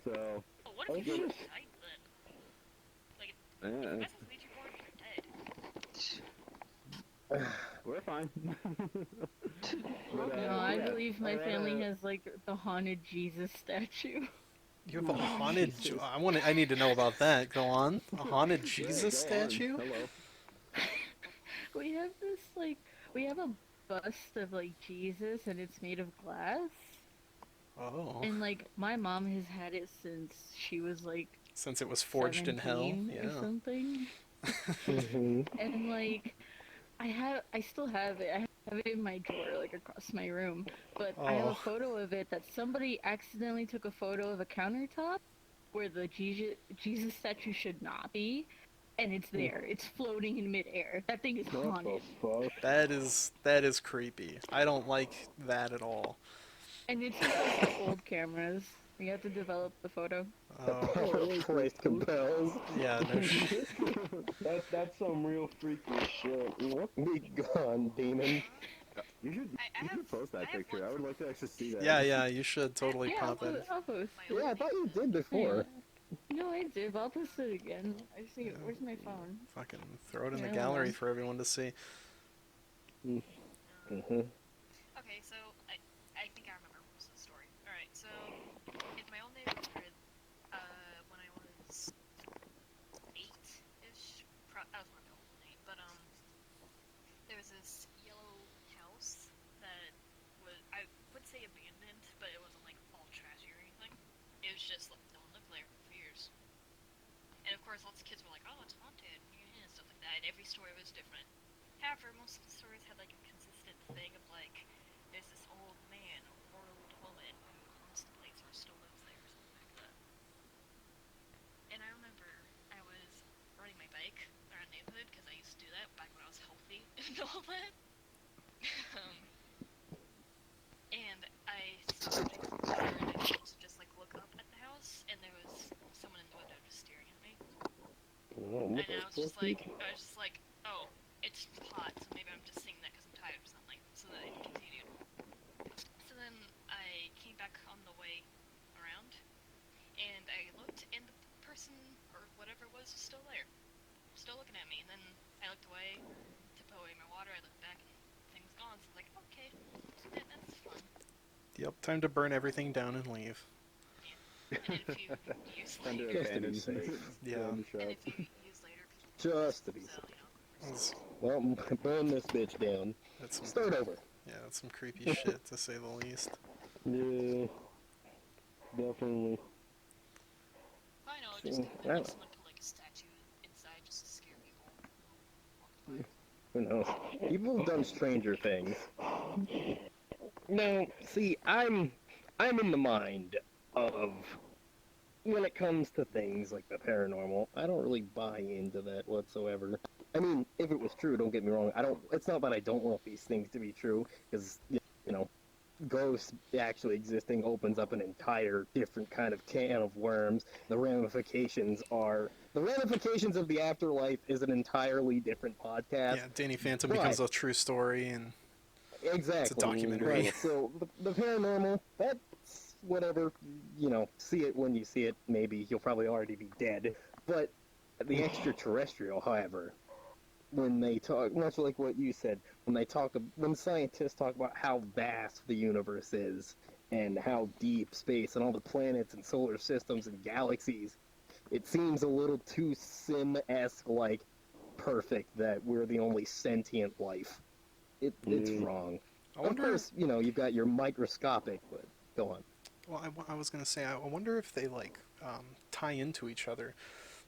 [SPEAKER 8] So
[SPEAKER 5] Oh, what if you shoot tight then? Like, if you
[SPEAKER 8] yeah,
[SPEAKER 5] mess with Ouija board, you're dead.
[SPEAKER 8] we're fine. But,
[SPEAKER 4] No, I
[SPEAKER 8] yeah,
[SPEAKER 4] believe my
[SPEAKER 8] I
[SPEAKER 4] family
[SPEAKER 8] wanna-
[SPEAKER 4] has like the haunted Jesus statue.
[SPEAKER 1] You have a haunted.
[SPEAKER 8] Jesus.
[SPEAKER 1] I need to know about that. Go on. A haunted
[SPEAKER 8] Yeah,
[SPEAKER 1] Jesus
[SPEAKER 8] go on.
[SPEAKER 1] statue?
[SPEAKER 8] Hello.
[SPEAKER 4] We have this like we have a bust of like Jesus and it's made of glass.
[SPEAKER 1] Oh.
[SPEAKER 4] And like my mom has had it since she was like
[SPEAKER 1] Since it was forged in hell.
[SPEAKER 4] 17 or
[SPEAKER 1] Yeah.
[SPEAKER 4] something. And like I still have it. I have it in my drawer like across my room. But I have
[SPEAKER 1] Oh.
[SPEAKER 4] a photo of it that somebody accidentally took a photo of a countertop where the Jesus statue should not be. And it's there. It's floating in midair. That thing is
[SPEAKER 3] What the
[SPEAKER 4] haunted.
[SPEAKER 3] fuck?
[SPEAKER 1] That is creepy. I don't like that at all.
[SPEAKER 4] And it's just like the old cameras. You have to develop the photo.
[SPEAKER 2] The
[SPEAKER 1] Oh.
[SPEAKER 2] power of Christ compels.
[SPEAKER 1] Yeah, no shit.
[SPEAKER 3] That's some real freaky shit.
[SPEAKER 2] Be gone, demon.
[SPEAKER 8] You should
[SPEAKER 5] I have-
[SPEAKER 8] post that
[SPEAKER 5] I have
[SPEAKER 8] picture.
[SPEAKER 5] one
[SPEAKER 8] I would
[SPEAKER 5] from-
[SPEAKER 8] like to actually see that.
[SPEAKER 1] Yeah, you should totally
[SPEAKER 4] Yeah,
[SPEAKER 1] pop it.
[SPEAKER 4] I'll post.
[SPEAKER 5] My
[SPEAKER 2] Yeah, I
[SPEAKER 5] old
[SPEAKER 2] thought you
[SPEAKER 5] neighbor.
[SPEAKER 2] did before.
[SPEAKER 4] No, I did, but I'll post it again. I see it. Where's my phone?
[SPEAKER 1] Fucking throw it in the
[SPEAKER 4] Yeah.
[SPEAKER 1] gallery for everyone to see.
[SPEAKER 2] hmm
[SPEAKER 5] Okay, so I think I remember most of the story. Alright, so in my old neighborhood, when I was 8-ish, I was not the old 8, but there was this yellow house that was, I would say abandoned, but it wasn't like all trashy or anything. It was just like no one lived there for years. And of course, lots of kids were like, "Oh, it's haunted," and stuff like that. And every story was different. However, most of the stories had like a consistent thing of like, there's this old man or old woman who contemplates or still lives there or something like that. And I remember I was riding my bike around the neighborhood because I used to do that back when I was healthy and all that. um, and I stopped and turned and just like look up at the house, and there was someone in the window just staring at me. And I was just like, oh, it's hot, so maybe I'm just saying that because I'm tired or something. So then I continued. So then I came back on the way around, and I looked, and the person, or whatever it was still there. Still looking at me. And then I looked away to put away my water, I looked back, and thing was gone. So I was like, okay, that's fun.
[SPEAKER 1] Yep, time to burn everything down and leave.
[SPEAKER 5] And if you use
[SPEAKER 8] Time to
[SPEAKER 5] later,
[SPEAKER 2] Just to be
[SPEAKER 8] abandon
[SPEAKER 2] safe.
[SPEAKER 1] Yeah.
[SPEAKER 5] and
[SPEAKER 8] shop.
[SPEAKER 5] if you use later,
[SPEAKER 2] Just to be
[SPEAKER 5] so,
[SPEAKER 2] safe.
[SPEAKER 1] That's,
[SPEAKER 2] Well, burn this bitch down.
[SPEAKER 1] that's some,
[SPEAKER 2] Start over.
[SPEAKER 1] yeah, that's some creepy shit to say the least.
[SPEAKER 3] Yeah, definitely.
[SPEAKER 5] I know, just like someone put like a statue inside just to scare people.
[SPEAKER 2] Who knows? People have done stranger things. No, see, I'm in the mind of when it comes to things like the paranormal, I don't really buy into that whatsoever. I mean, if it was true, don't get me wrong. I don't. It's not that I don't want these things to be true, because you know, ghosts actually existing opens up an entire different kind of can of worms. The ramifications of the afterlife is an entirely different podcast.
[SPEAKER 1] Yeah, Danny Phantom
[SPEAKER 2] But-
[SPEAKER 1] becomes a true story, and
[SPEAKER 2] Exactly.
[SPEAKER 1] documentary.
[SPEAKER 2] Right. So the paranormal, that's whatever. You know, see it when you see it. Maybe you'll probably already be dead. But the extraterrestrial, however, when they talk, much like what you said, when scientists talk about how vast the universe is and how deep space and all the planets and solar systems and galaxies, it seems a little too sim-esque, like perfect that we're the only sentient life. It's wrong.
[SPEAKER 1] I
[SPEAKER 2] Of
[SPEAKER 1] wonder.
[SPEAKER 2] course, you know, you've got your microscopic, but go on.
[SPEAKER 1] Well, I was gonna say, I wonder if they like tie into each other,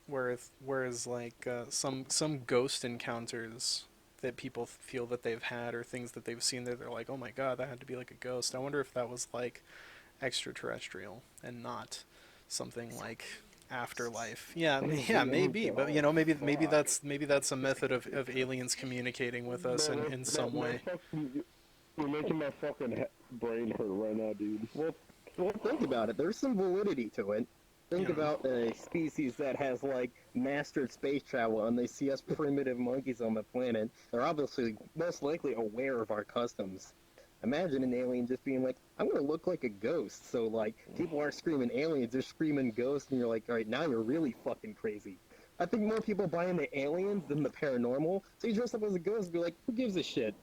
[SPEAKER 1] whereas like some ghost encounters that people feel that they've had or things that they've seen that they're like, oh my god, that had to be like a ghost. I wonder if that was like extraterrestrial and not something like afterlife. Yeah, yeah, maybe, but you know, maybe that's a method of aliens communicating with us in some way.
[SPEAKER 3] You're making my fucking brain hurt right now, dude.
[SPEAKER 2] Well, think about it. There's some validity to it. Think
[SPEAKER 1] You know.
[SPEAKER 2] about a species that has like mastered space travel and they see us primitive monkeys on the planet. They're obviously most likely aware of our customs. Imagine an alien just being like, I'm gonna look like a ghost. So like people aren't screaming aliens, they're screaming ghosts, and you're like, alright, now you're really fucking crazy. I think more people buy into aliens than the paranormal. So you dress up as a ghost and be like, who gives a shit?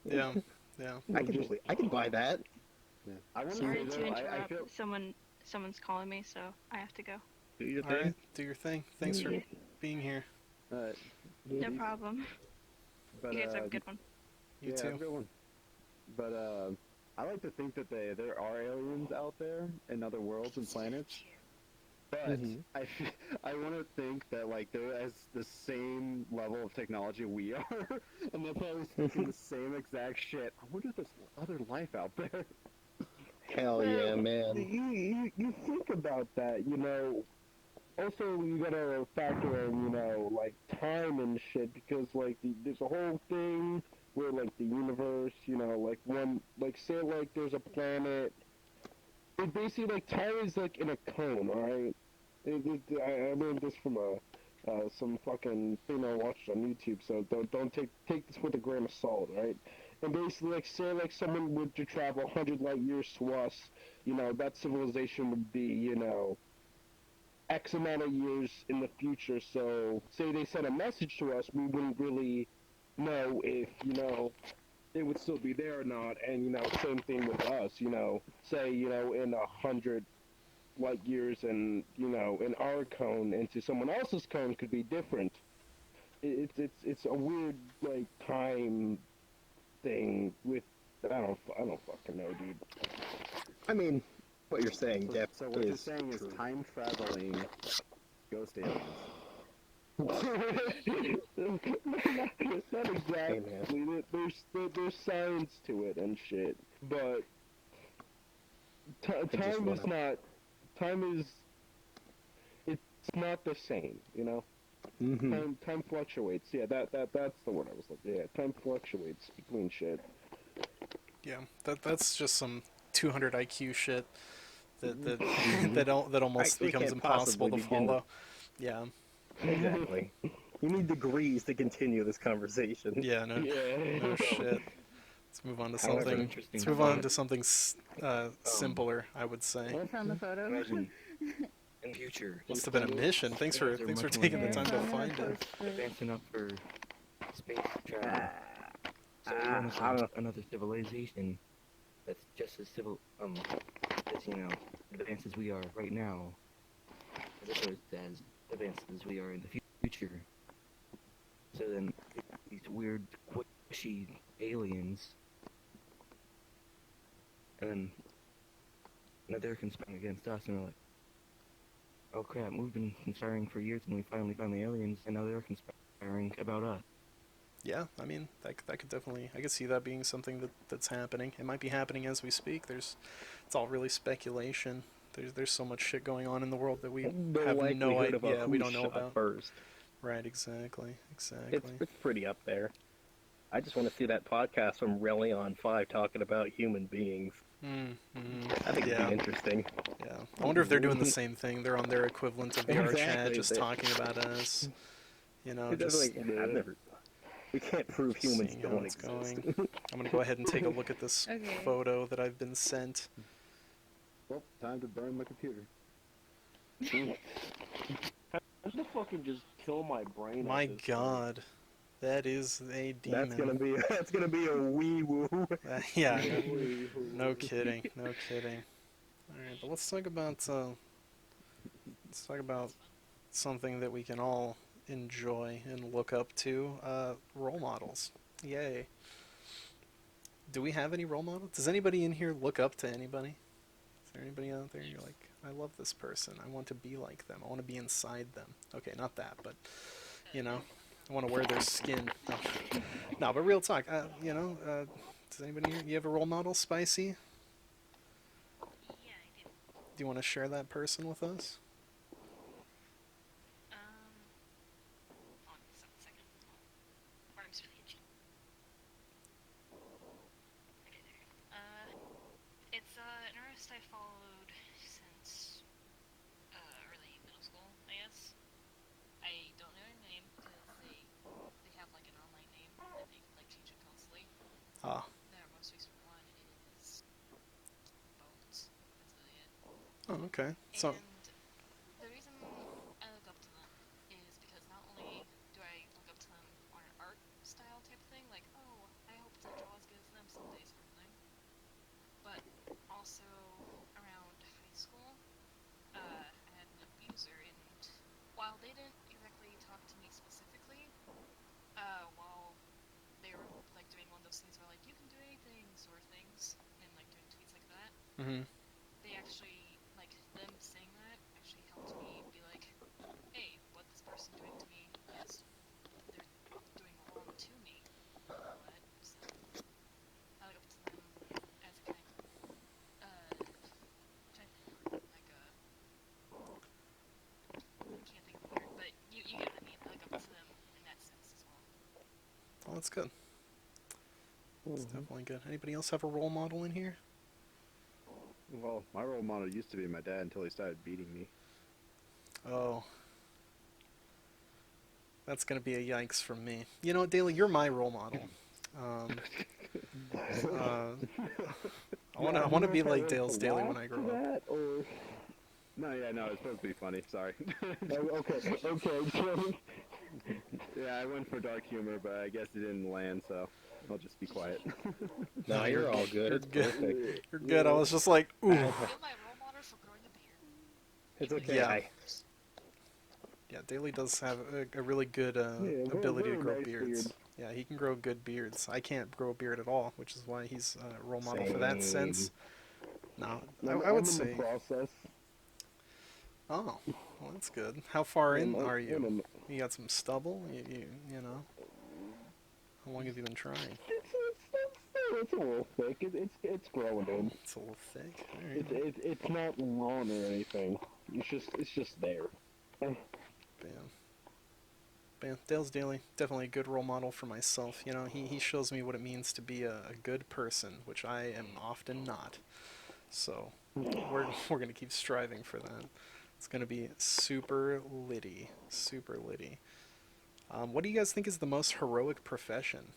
[SPEAKER 1] Yeah. Yeah.
[SPEAKER 2] I can buy that.
[SPEAKER 8] Yeah. I want to
[SPEAKER 6] Sorry
[SPEAKER 8] say
[SPEAKER 6] to
[SPEAKER 8] though, I
[SPEAKER 6] interrupt.
[SPEAKER 8] feel
[SPEAKER 6] Someone's calling me, so I have to go.
[SPEAKER 2] Do your
[SPEAKER 1] All
[SPEAKER 2] thing.
[SPEAKER 1] right. Do your thing. Thanks for being here.
[SPEAKER 8] uh,
[SPEAKER 6] No problem.
[SPEAKER 8] but
[SPEAKER 6] You guys have a good one.
[SPEAKER 1] You
[SPEAKER 8] yeah,
[SPEAKER 1] too.
[SPEAKER 8] have a good one. But I like to think that there are aliens out there in other worlds and planets. But I want to think that like they're as the same level of technology we are, and they're probably speaking the same exact shit. I wonder if there's other life out there.
[SPEAKER 2] Hell yeah, man.
[SPEAKER 3] You think about that, you know. Also, you gotta factor in, you know, like time and shit, because like there's a whole thing where like the universe, you know, like one, like say like there's a planet. It basically like time is like in a cone, alright? I learned this from some fucking thing I watched on YouTube, so don't take this with a grain of salt, right? And basically, like, say, like, someone were to travel 100 light years to us, you know, that civilization would be, you know, X amount of years in the future. So, say they sent a message to us, we wouldn't really know if, you know, it would still be there or not. And, you know, same thing with us, you know, say, you know, in 100 light years, and you know, in our cone into someone else's cone could be different. It's a weird like time thing with I don't fucking know, dude.
[SPEAKER 2] I mean, what you're saying, Jeff,
[SPEAKER 8] So what you're
[SPEAKER 2] is
[SPEAKER 8] saying is
[SPEAKER 2] true.
[SPEAKER 8] time traveling ghost aliens.
[SPEAKER 3] Not exactly. There's science to it and shit, but time is not. Time is. It's not the same, you know. Time fluctuates. Yeah, that's the word I was looking. Yeah, time fluctuates between shit.
[SPEAKER 1] Yeah. That's just some 200 IQ shit that that almost
[SPEAKER 2] We
[SPEAKER 1] becomes
[SPEAKER 2] can't
[SPEAKER 1] impossible to
[SPEAKER 2] possibly begin
[SPEAKER 1] follow. Yeah.
[SPEAKER 2] Exactly. You need degrees to continue this conversation.
[SPEAKER 1] Yeah. No.
[SPEAKER 3] Yeah.
[SPEAKER 1] No shit. Let's move on to
[SPEAKER 2] However,
[SPEAKER 1] something.
[SPEAKER 9] interesting
[SPEAKER 1] Let's move on
[SPEAKER 9] thought.
[SPEAKER 1] to something simpler, I would say.
[SPEAKER 4] I found the photo.
[SPEAKER 9] Imagine in the future,
[SPEAKER 1] Must have been a mission. Thanks for
[SPEAKER 9] they're
[SPEAKER 1] thanks for
[SPEAKER 9] much more
[SPEAKER 1] taking the
[SPEAKER 4] Yeah,
[SPEAKER 1] time
[SPEAKER 4] so
[SPEAKER 1] to
[SPEAKER 4] I'm gonna
[SPEAKER 1] find it.
[SPEAKER 4] post the-
[SPEAKER 9] advanced enough for space travel. So we
[SPEAKER 2] I
[SPEAKER 9] want to
[SPEAKER 2] don't know.
[SPEAKER 9] find another civilization that's just as as you know, advanced as we are right now, as opposed to as advanced as we are in the future. So then, these weird, squishy aliens, and then now they're conspiring against us, and we're like, oh crap, we've been conspiring for years, and we finally found the aliens, and now they're conspiring about us.
[SPEAKER 1] Yeah, I mean that could definitely, I could see that being something that's happening. It might be happening as we speak. It's all really speculation. There's so much shit going on in the world that we
[SPEAKER 2] The
[SPEAKER 1] have no
[SPEAKER 2] likelihood of a
[SPEAKER 1] idea. We
[SPEAKER 2] who
[SPEAKER 1] don't know
[SPEAKER 2] shot
[SPEAKER 1] about.
[SPEAKER 2] first.
[SPEAKER 1] Right, exactly.
[SPEAKER 2] It's pretty up there. I just want to see that podcast from Relion 5 talking about human beings. I think it'd
[SPEAKER 1] Yeah.
[SPEAKER 2] be interesting.
[SPEAKER 1] Yeah. I wonder if they're doing the same thing. They're on their equivalent of VRChat,
[SPEAKER 2] Exactly.
[SPEAKER 1] just talking about us. You know,
[SPEAKER 2] It
[SPEAKER 1] just
[SPEAKER 2] definitely, we can't prove humans
[SPEAKER 1] seeing how
[SPEAKER 2] don't
[SPEAKER 1] it's
[SPEAKER 2] exist.
[SPEAKER 1] going. I'm gonna go ahead and take a look at this
[SPEAKER 4] Okay.
[SPEAKER 1] photo that I've been sent.
[SPEAKER 8] Well, time to burn my computer.
[SPEAKER 3] I'm gonna fucking just kill my brain.
[SPEAKER 1] My
[SPEAKER 3] at this
[SPEAKER 1] God, that is a demon.
[SPEAKER 2] That's gonna be a wee woo.
[SPEAKER 1] Yeah.
[SPEAKER 3] point.
[SPEAKER 1] No kidding. No kidding. All right, but let's talk about something that we can all enjoy and look up to. Role models. Yay. Do we have any role models? Does anybody in here look up to anybody? Is there anybody out there you're like, I love this person. I want to be like them. I want to be inside them. Okay, not that, but you know, I want to wear their skin. No, no, but real talk. Does anybody here? You have a role model, Spicy?
[SPEAKER 5] Yeah, I do.
[SPEAKER 1] Do you want to share that person with us?
[SPEAKER 5] Hold on a second. My arm's really itchy. Okay, there. It's an artist I followed since
[SPEAKER 1] Ah.
[SPEAKER 5] Their most recent one is Bones. That's really it.
[SPEAKER 1] Oh, okay. So.
[SPEAKER 5] And the reason I look up to them is because not only do I look up to them on an art style type of thing, like, oh, I hope to draw as good as them someday sort of thing, but also around high school, I had an abuser, and while they didn't exactly talk to me specifically, while they were like doing one of those things where like you can do anything sort of things, and like doing tweets like that,
[SPEAKER 1] Mhm.
[SPEAKER 5] they actually like them saying that actually helped me be like, hey, what this person doing to me is they're doing wrong to me. But so I look up to them as a kind of trying to think of like a I can't think of the word, but you get what I mean. I look up to them in that sense as well.
[SPEAKER 1] Well, that's good. It's
[SPEAKER 3] Mhm.
[SPEAKER 1] definitely good. Anybody else have a role model in here?
[SPEAKER 8] Well, my role model used to be my dad until he started beating me.
[SPEAKER 1] Oh. That's gonna be a yikes from me. You know, Daly, you're my role model. Um, I wanna be like Dale's Daly when I grow up.
[SPEAKER 3] That, or
[SPEAKER 8] No, yeah, no, it's supposed to be funny. Sorry.
[SPEAKER 3] okay.
[SPEAKER 8] Yeah, I went for dark humor, but I guess it didn't land, so I'll just be quiet.
[SPEAKER 2] No, you're all good.
[SPEAKER 1] You're
[SPEAKER 2] It's
[SPEAKER 1] good.
[SPEAKER 2] perfect.
[SPEAKER 1] You're good. I was just like, ooh.
[SPEAKER 5] You're my role model for growing a beard.
[SPEAKER 2] It's
[SPEAKER 5] Even
[SPEAKER 2] okay.
[SPEAKER 1] Yeah.
[SPEAKER 5] if-
[SPEAKER 1] Yeah, Daly does have a really good ability to grow
[SPEAKER 3] nice
[SPEAKER 1] beards.
[SPEAKER 3] beard.
[SPEAKER 1] Yeah, he can grow good beards. I can't grow a beard at all, which is why he's a role model for that sense. No, I would
[SPEAKER 3] I'm in the
[SPEAKER 1] say.
[SPEAKER 3] process.
[SPEAKER 1] Oh, well, that's good. How far in are
[SPEAKER 3] I'm
[SPEAKER 1] you?
[SPEAKER 3] in-
[SPEAKER 1] You got some stubble? You know? How long have you been trying?
[SPEAKER 3] It's a little thick. It's growing in.
[SPEAKER 1] It's a little thick. All right.
[SPEAKER 3] It's not long or anything. It's just there.
[SPEAKER 1] Bam. Bam. Dale's Daly, definitely a good role model for myself. You know, he shows me what it means to be a good person, which I am often not. So we're gonna keep striving for that. It's gonna be super litty, super litty. What do you guys think is the most heroic profession?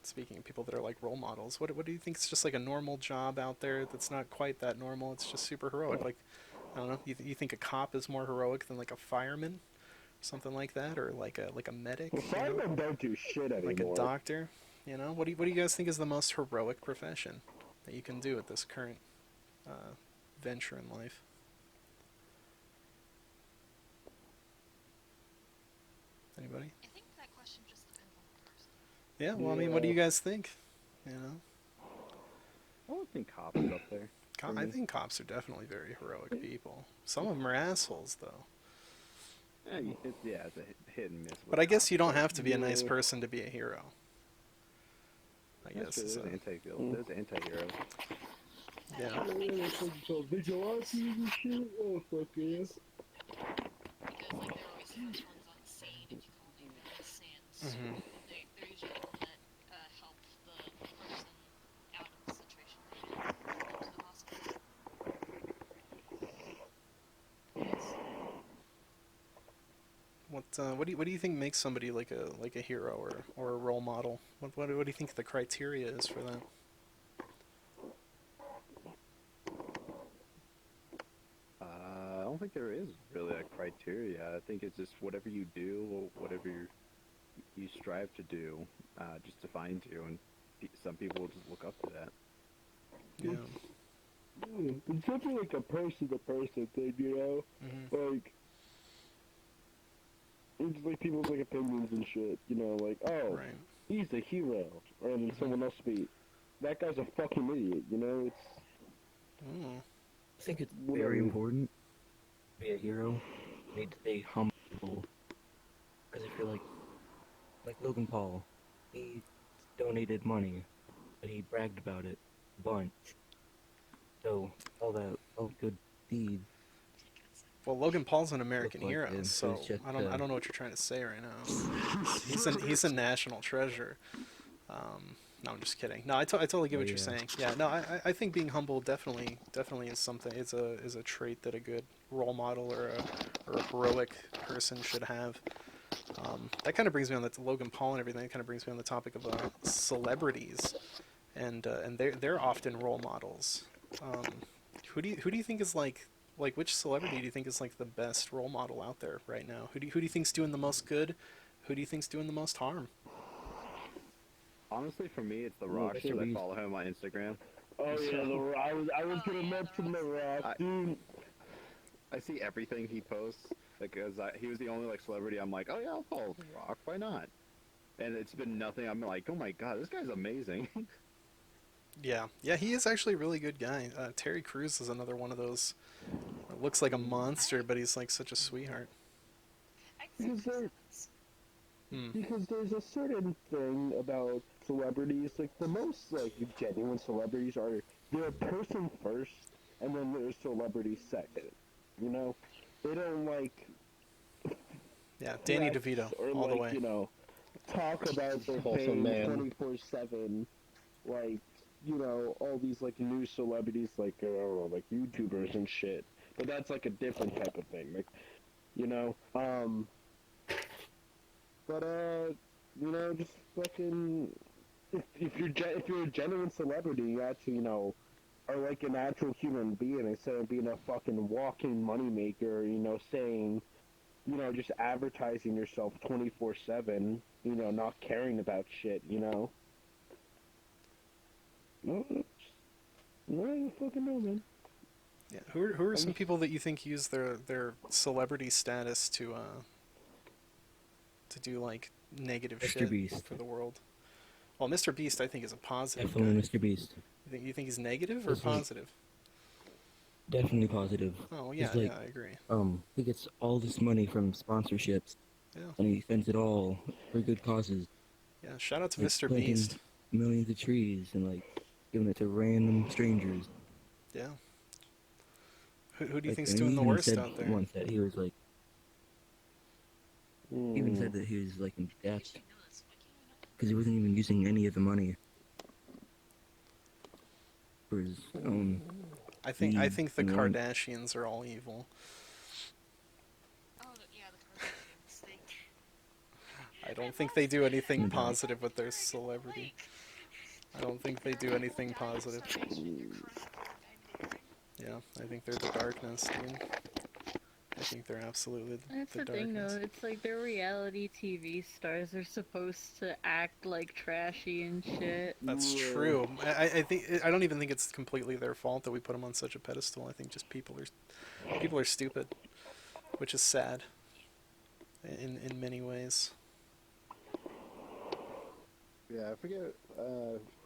[SPEAKER 1] Speaking of people that are like role models, what do you think is just like a normal job out there that's not quite that normal? It's just super heroic. Like, I don't know. You think a cop is more heroic than like a fireman, something like that, or like a medic?
[SPEAKER 3] Well,
[SPEAKER 1] You know,
[SPEAKER 3] firemen don't do shit anymore.
[SPEAKER 1] like a doctor. You know, what do you guys think is the most heroic profession that you can do at this current venture in life? Anybody?
[SPEAKER 5] I think that question just depends on the person.
[SPEAKER 1] Yeah. Well, I mean, what do you guys think? You know,
[SPEAKER 8] I don't think cops is up there.
[SPEAKER 1] I think cops are definitely very heroic people. Some of them are assholes, though.
[SPEAKER 8] It's a hit and miss. with
[SPEAKER 1] But I guess
[SPEAKER 8] cops,
[SPEAKER 1] you don't
[SPEAKER 8] but-
[SPEAKER 1] have to be a nice person to be a hero. I
[SPEAKER 8] That's
[SPEAKER 1] guess.
[SPEAKER 8] true. There's anti-heroes.
[SPEAKER 1] Yeah.
[SPEAKER 3] Vigilantes and shit. Oh fuck yeah.
[SPEAKER 5] Because like they're always the first ones on scene if you call anybody sans.
[SPEAKER 1] Mhm.
[SPEAKER 5] They're usually the one that help the person out of the situation they get to the hospital. Yes.
[SPEAKER 1] What do you think makes somebody like a hero or a role model? What do you think the criteria is for that?
[SPEAKER 8] I don't think there is really a criteria. I think it's just whatever you do, or whatever you strive to do, just defines you, and some people will just look up to that.
[SPEAKER 1] Yeah.
[SPEAKER 3] It's something like a person-to-person thing, you know?
[SPEAKER 1] Mhm.
[SPEAKER 3] Like, it's like people's like opinions and shit, you know? Like, oh,
[SPEAKER 1] Right.
[SPEAKER 3] he's a hero, and then someone else be, that guy's a fucking idiot, you know? It's
[SPEAKER 1] Mm.
[SPEAKER 9] I think it's
[SPEAKER 3] Whatever.
[SPEAKER 9] very important to be a hero. You need to stay humble. Because if you're like Logan Paul, he donated money, but he bragged about it a bunch. So all good deeds.
[SPEAKER 1] Well, Logan Paul's an American
[SPEAKER 9] Look like
[SPEAKER 1] hero,
[SPEAKER 9] him,
[SPEAKER 1] so
[SPEAKER 9] it's just,
[SPEAKER 1] I don't know what you're trying to say right now. He's a national treasure. No, I'm just kidding. No, I totally get what you're saying. Yeah, no, I think being humble definitely is something. Is a trait that a good role model or a heroic person should have. That kind of brings me on the Logan Paul and everything. It kind of brings me on the topic of celebrities. and they're often role models. Um, who do you think is like which celebrity do you think is like the best role model out there right now? Who do you think's doing the most good? Who do you think's doing the most harm?
[SPEAKER 8] Honestly, for me, it's The
[SPEAKER 3] Well,
[SPEAKER 8] Rock
[SPEAKER 9] Mr.
[SPEAKER 8] because I
[SPEAKER 9] Beast.
[SPEAKER 8] follow him on Instagram.
[SPEAKER 3] Oh yeah,
[SPEAKER 8] So
[SPEAKER 3] I was
[SPEAKER 5] Oh,
[SPEAKER 3] gonna
[SPEAKER 5] yeah,
[SPEAKER 3] mention
[SPEAKER 5] The
[SPEAKER 3] the
[SPEAKER 5] Rock's
[SPEAKER 3] Rock,
[SPEAKER 8] I,
[SPEAKER 3] dude.
[SPEAKER 8] I see everything he posts because he was the only like celebrity. I'm like, oh yeah, I'll follow The Rock. Why not? And it's been nothing. I'm like, oh my god, this guy's amazing.
[SPEAKER 1] Yeah, he is actually a really good guy. Terry Crews is another one of those. Looks like a monster,
[SPEAKER 5] I
[SPEAKER 1] but he's like such a sweetheart.
[SPEAKER 5] I can
[SPEAKER 3] Because there,
[SPEAKER 5] sympathize.
[SPEAKER 1] Hmm.
[SPEAKER 3] because there's a certain thing about celebrities, like the most like genuine celebrities are they're a person first, and then they're a celebrity second. You know, they don't like
[SPEAKER 1] Yeah, Danny
[SPEAKER 3] flex
[SPEAKER 1] DeVito,
[SPEAKER 3] or
[SPEAKER 1] all the
[SPEAKER 3] like
[SPEAKER 1] way.
[SPEAKER 3] talk about their
[SPEAKER 2] Wholesome
[SPEAKER 3] fame
[SPEAKER 2] man.
[SPEAKER 3] 24/7, like all these like new celebrities like I don't know, like YouTubers and shit. But that's like a different type of thing, like you know. But just fucking if you're a genuine celebrity, you actually are like an actual human being instead of being a fucking walking moneymaker. Saying just advertising yourself 24/7. Not caring about shit. No, no, I don't fucking know, man.
[SPEAKER 1] Yeah, who are
[SPEAKER 3] I'm
[SPEAKER 1] some
[SPEAKER 3] just,
[SPEAKER 1] people that you think use their celebrity status to do like negative
[SPEAKER 9] Mr.
[SPEAKER 1] shit
[SPEAKER 9] Beast.
[SPEAKER 1] for the world? Well, Mr. Beast, I think is a positive
[SPEAKER 9] Definitely
[SPEAKER 1] guy.
[SPEAKER 9] Mr. Beast.
[SPEAKER 1] You think he's negative or
[SPEAKER 9] Cause like
[SPEAKER 1] positive?
[SPEAKER 9] definitely positive.
[SPEAKER 1] Oh
[SPEAKER 9] Cause
[SPEAKER 1] yeah,
[SPEAKER 9] like
[SPEAKER 1] yeah, I agree.
[SPEAKER 9] he gets all this money from sponsorships
[SPEAKER 1] Yeah,
[SPEAKER 9] and he spends it all for good causes,
[SPEAKER 1] yeah. Shout out to
[SPEAKER 9] like
[SPEAKER 1] Mr.
[SPEAKER 9] planting
[SPEAKER 1] Beast.
[SPEAKER 9] millions of trees and like giving it to random strangers.
[SPEAKER 1] Yeah. Who do you
[SPEAKER 9] Like,
[SPEAKER 1] think's
[SPEAKER 9] and he
[SPEAKER 1] doing the
[SPEAKER 9] even
[SPEAKER 1] worst
[SPEAKER 9] said
[SPEAKER 1] out there?
[SPEAKER 9] once that he was like, he even
[SPEAKER 3] mm,
[SPEAKER 9] said that he was like in
[SPEAKER 5] I
[SPEAKER 9] debt
[SPEAKER 5] usually know this. Why can't I know?
[SPEAKER 9] because he wasn't even using any of the money for his own
[SPEAKER 1] I
[SPEAKER 9] needs
[SPEAKER 1] think the
[SPEAKER 9] and wants.
[SPEAKER 1] Kardashians are all evil.
[SPEAKER 5] Oh, yeah, the Kardashians. They
[SPEAKER 1] I
[SPEAKER 5] they
[SPEAKER 1] don't think they
[SPEAKER 5] lost
[SPEAKER 1] do anything
[SPEAKER 9] No doubt.
[SPEAKER 1] positive with their
[SPEAKER 5] everything in the
[SPEAKER 1] celebrity.
[SPEAKER 5] lake.
[SPEAKER 1] I don't think they
[SPEAKER 5] There are
[SPEAKER 1] do
[SPEAKER 5] people
[SPEAKER 1] anything
[SPEAKER 5] dying of
[SPEAKER 1] positive.
[SPEAKER 5] starvation, and you're crying about them dying of daring.
[SPEAKER 1] Yeah, I think they're the darkness, dude. I think they're absolutely
[SPEAKER 4] That's
[SPEAKER 1] the
[SPEAKER 4] the thing,
[SPEAKER 1] darkness.
[SPEAKER 4] though. It's like they're reality TV stars. They're supposed to act like trashy and shit.
[SPEAKER 1] That's
[SPEAKER 3] yeah.
[SPEAKER 1] true. I think I don't even think it's completely their fault that we put them on such a pedestal. I think just people are stupid, which is sad in many ways.
[SPEAKER 8] Yeah, I forget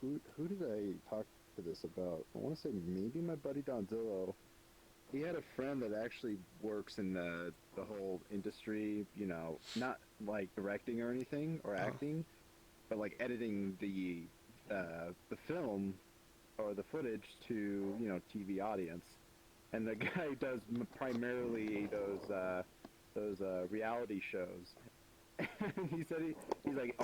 [SPEAKER 8] who did I talk to this about. I want to say maybe my buddy Donzillo. He had a friend that actually works in the whole industry. Not like directing or anything or
[SPEAKER 1] Uh,
[SPEAKER 8] acting, but like editing the film or the footage to TV audience. And the guy does primarily those reality shows. he said he's like